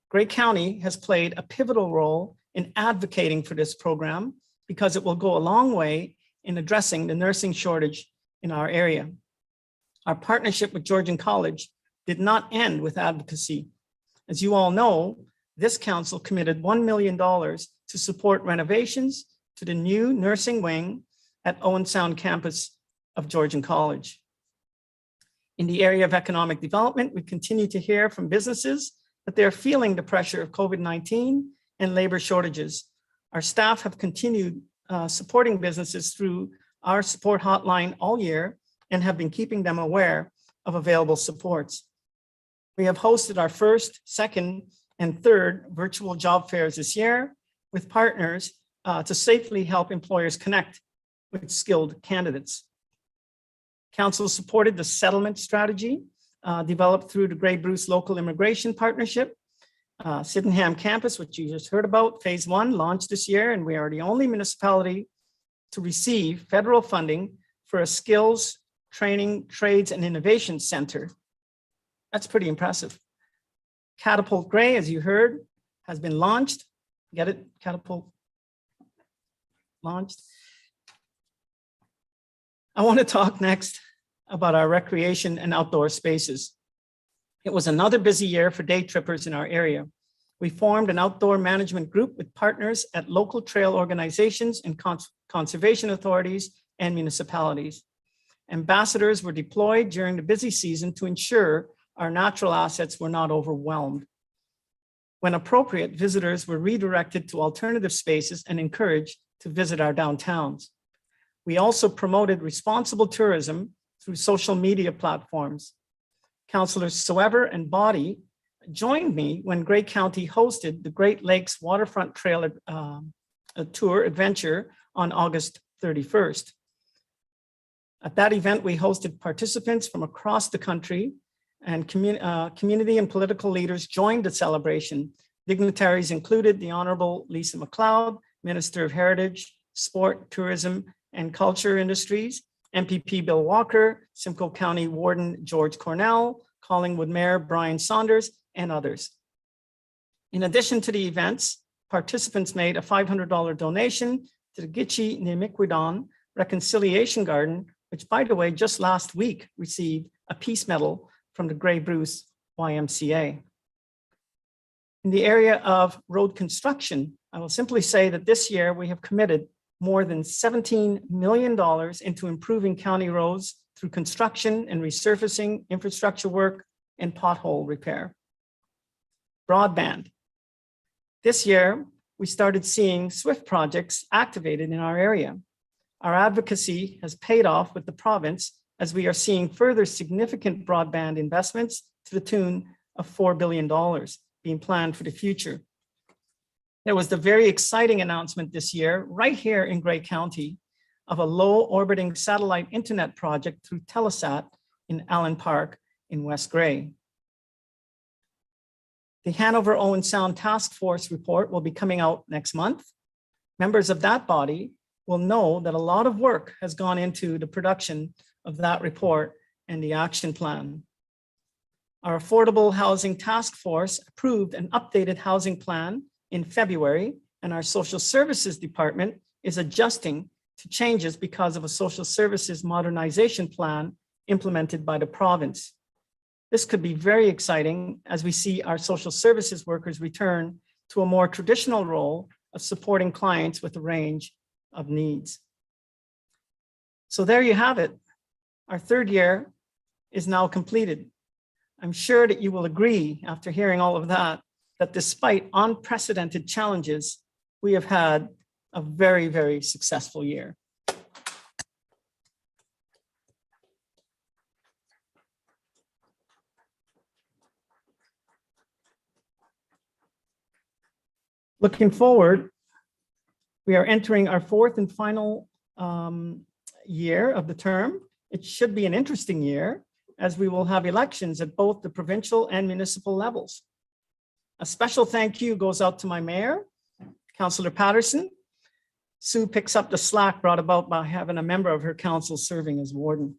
Grey County has played a pivotal role in advocating for this program because it will go a long way in addressing the nursing shortage in our area. Our partnership with Georgian College did not end with advocacy. As you all know, this council committed $1 million to support renovations to the new nursing wing at Owen Sound campus of Georgian College. In the area of economic development, we continue to hear from businesses that they're feeling the pressure of COVID-19 and labor shortages. Our staff have continued supporting businesses through our support hotline all year and have been keeping them aware of available supports. We have hosted our first, second, and third virtual job fairs this year with partners to safely help employers connect with skilled candidates. Council supported the settlement strategy developed through the Grey Bruce Local Immigration Partnership. Sydenham campus, which you just heard about, phase 1 launched this year, and we are the only municipality to receive federal funding for a skills, training, trades, and innovation center. That's pretty impressive. Catapult Grey, as you heard, has been launched. Get it? Catapult launched. I want to talk next about our recreation and outdoor spaces. It was another busy year for day trippers in our area. We formed an outdoor management group with partners at local trail organizations and conservation authorities and municipalities. Ambassadors were deployed during the busy season to ensure our natural assets were not overwhelmed. When appropriate, visitors were redirected to alternative spaces and encouraged to visit our downtowns. We also promoted responsible tourism through social media platforms. Councillors Soever and Body joined me when Grey County hosted the Great Lakes Waterfront Trail Tour Adventure on August 31st. At that event, we hosted participants from across the country, and community and political leaders joined the celebration. Dignitaries included the Honorable Lisa MacLeod, Minister of Heritage, Sport, Tourism, and Culture Industries, MPP Bill Walker, Simcoe County Warden George Cornell, Collingwood Mayor Brian Saunders, and others. In addition to the events, participants made a $500 donation to the Gitche Nimiquidon Reconciliation Garden, which, by the way, just last week received a Peace Medal from the Grey Bruce YMCA. In the area of road construction, I will simply say that this year we have committed more than $17 million into improving county roads through construction and resurfacing, infrastructure work, and pothole repair. Broadband. This year, we started seeing SWIFT projects activated in our area. Our advocacy has paid off with the province as we are seeing further significant broadband investments to the tune of $4 billion being planned for the future. There was the very exciting announcement this year, right here in Grey County, of a low orbiting satellite internet project through Telesat in Allen Park in West Grey. The Hanover Owen Sound Task Force report will be coming out next month. Members of that body will know that a lot of work has gone into the production of that report and the action plan. Our Affordable Housing Task Force approved an updated housing plan in February, and our Social Services Department is adjusting to changes because of a social services modernization plan implemented by the province. This could be very exciting as we see our social services workers return to a more traditional role of supporting clients with a range of needs. So there you have it. Our third year is now completed. I'm sure that you will agree after hearing all of that that despite unprecedented challenges, we have had a very, very successful year. Looking forward, we are entering our fourth and final year of the term. It should be an interesting year as we will have elections at both the provincial and municipal levels. A special thank you goes out to my mayor, Councillor Patterson. Sue picks up the slack brought about by having a member of her council serving as warden.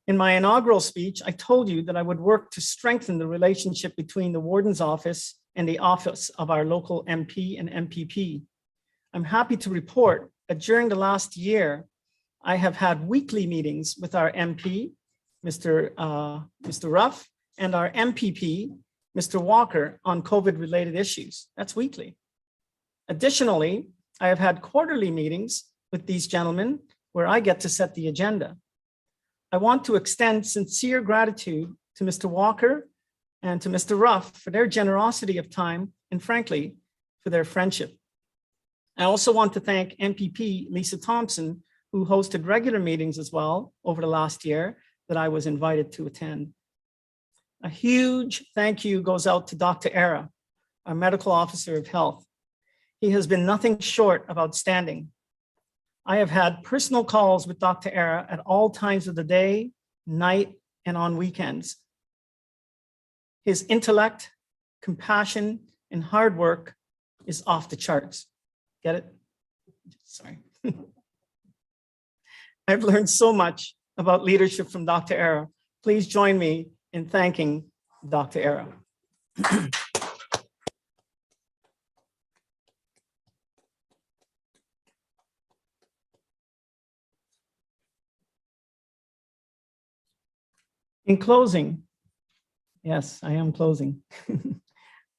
In my inaugural speech, I told you that I would work to strengthen the relationship between the warden's office and the office of our local MP and MPP. I'm happy to report that during the last year, I have had weekly meetings with our MP, Mr. Ruff, and our MPP, Mr. Walker, on COVID-related issues. That's weekly. Additionally, I have had quarterly meetings with these gentlemen where I get to set the agenda. I want to extend sincere gratitude to Mr. Walker and to Mr. Ruff for their generosity of time and frankly, for their friendship. I also want to thank MPP Lisa Thompson, who hosted regular meetings as well over the last year that I was invited to attend. A huge thank you goes out to Dr. Era, our medical officer of health. He has been nothing short of outstanding. I have had personal calls with Dr. Era at all times of the day, night, and on weekends. His intellect, compassion, and hard work is off the charts. Get it? Sorry. I've learned so much about leadership from Dr. Era. Please join me in thanking Dr. Era. In closing, yes, I am closing.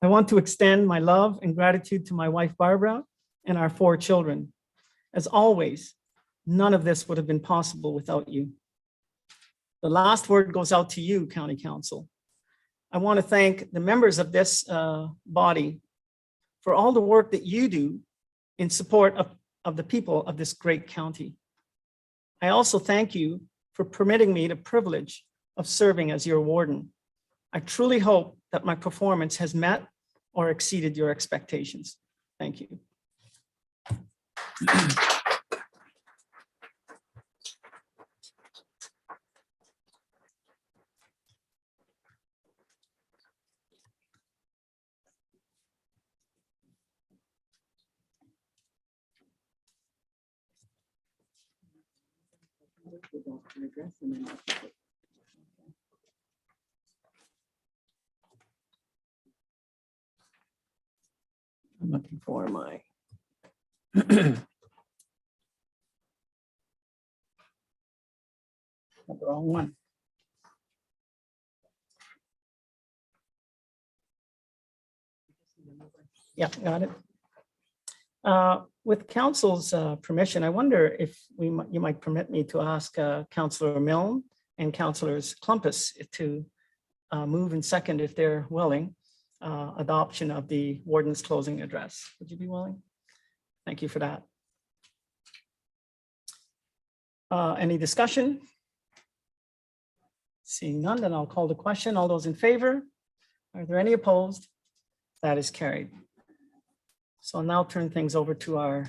I want to extend my love and gratitude to my wife, Barbara, and our 4 children. As always, none of this would have been possible without you. The last word goes out to you, County Council. I want to thank the members of this body for all the work that you do in support of the people of this great county. I also thank you for permitting me the privilege of serving as your warden. I truly hope that my performance has met or exceeded your expectations. Thank you. I'm looking for my the wrong one. Yeah, got it. With council's permission, I wonder if you might permit me to ask Councillor Milne and Councillors Clumpus to move and second, if they're willing, adoption of the warden's closing address. Would you be willing? Thank you for that. Any discussion? Seeing none, then I'll call the question. All those in favor? Are there any opposed? That is carried. So I'll now turn things over to our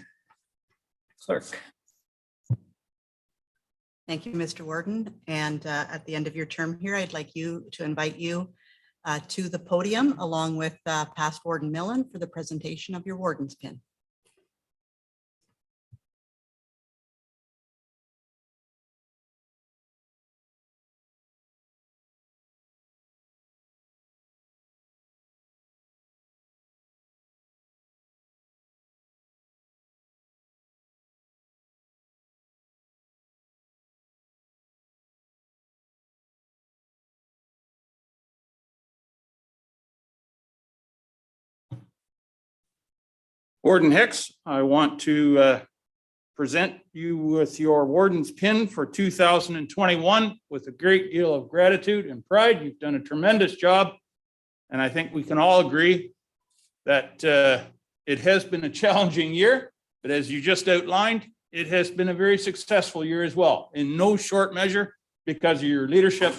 clerk. Thank you, Mr. Warden. And at the end of your term here, I'd like to invite you to the podium along with past Warden Millen for the presentation of your warden's pin. Warden Hicks, I want to present you with your warden's pin for 2021 with a great deal of gratitude and pride. You've done a tremendous job And I think we can all agree that it has been a challenging year, but as you just outlined, it has been a very successful year as well, in no short measure because of your leadership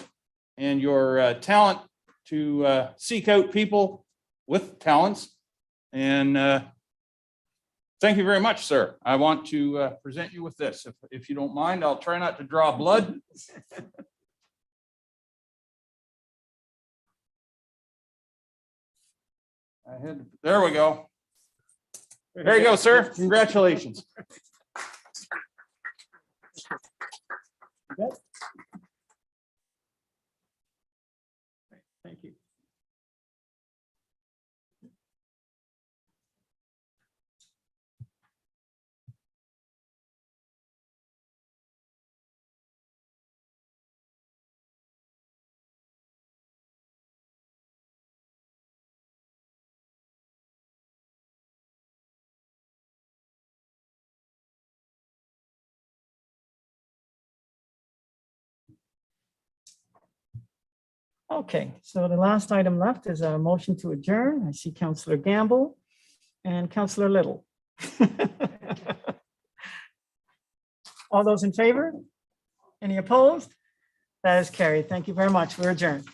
and your talent to seek out people with talents. And thank you very much, sir. I want to present you with this. If you don't mind, I'll try not to draw blood. There we go. There you go, sir. Congratulations. Thank you. Okay, so the last item left is a motion to adjourn. I see Councillor Gamble and Councillor Little. All those in favor? Any opposed? That is carried. Thank you very much. We're adjourned.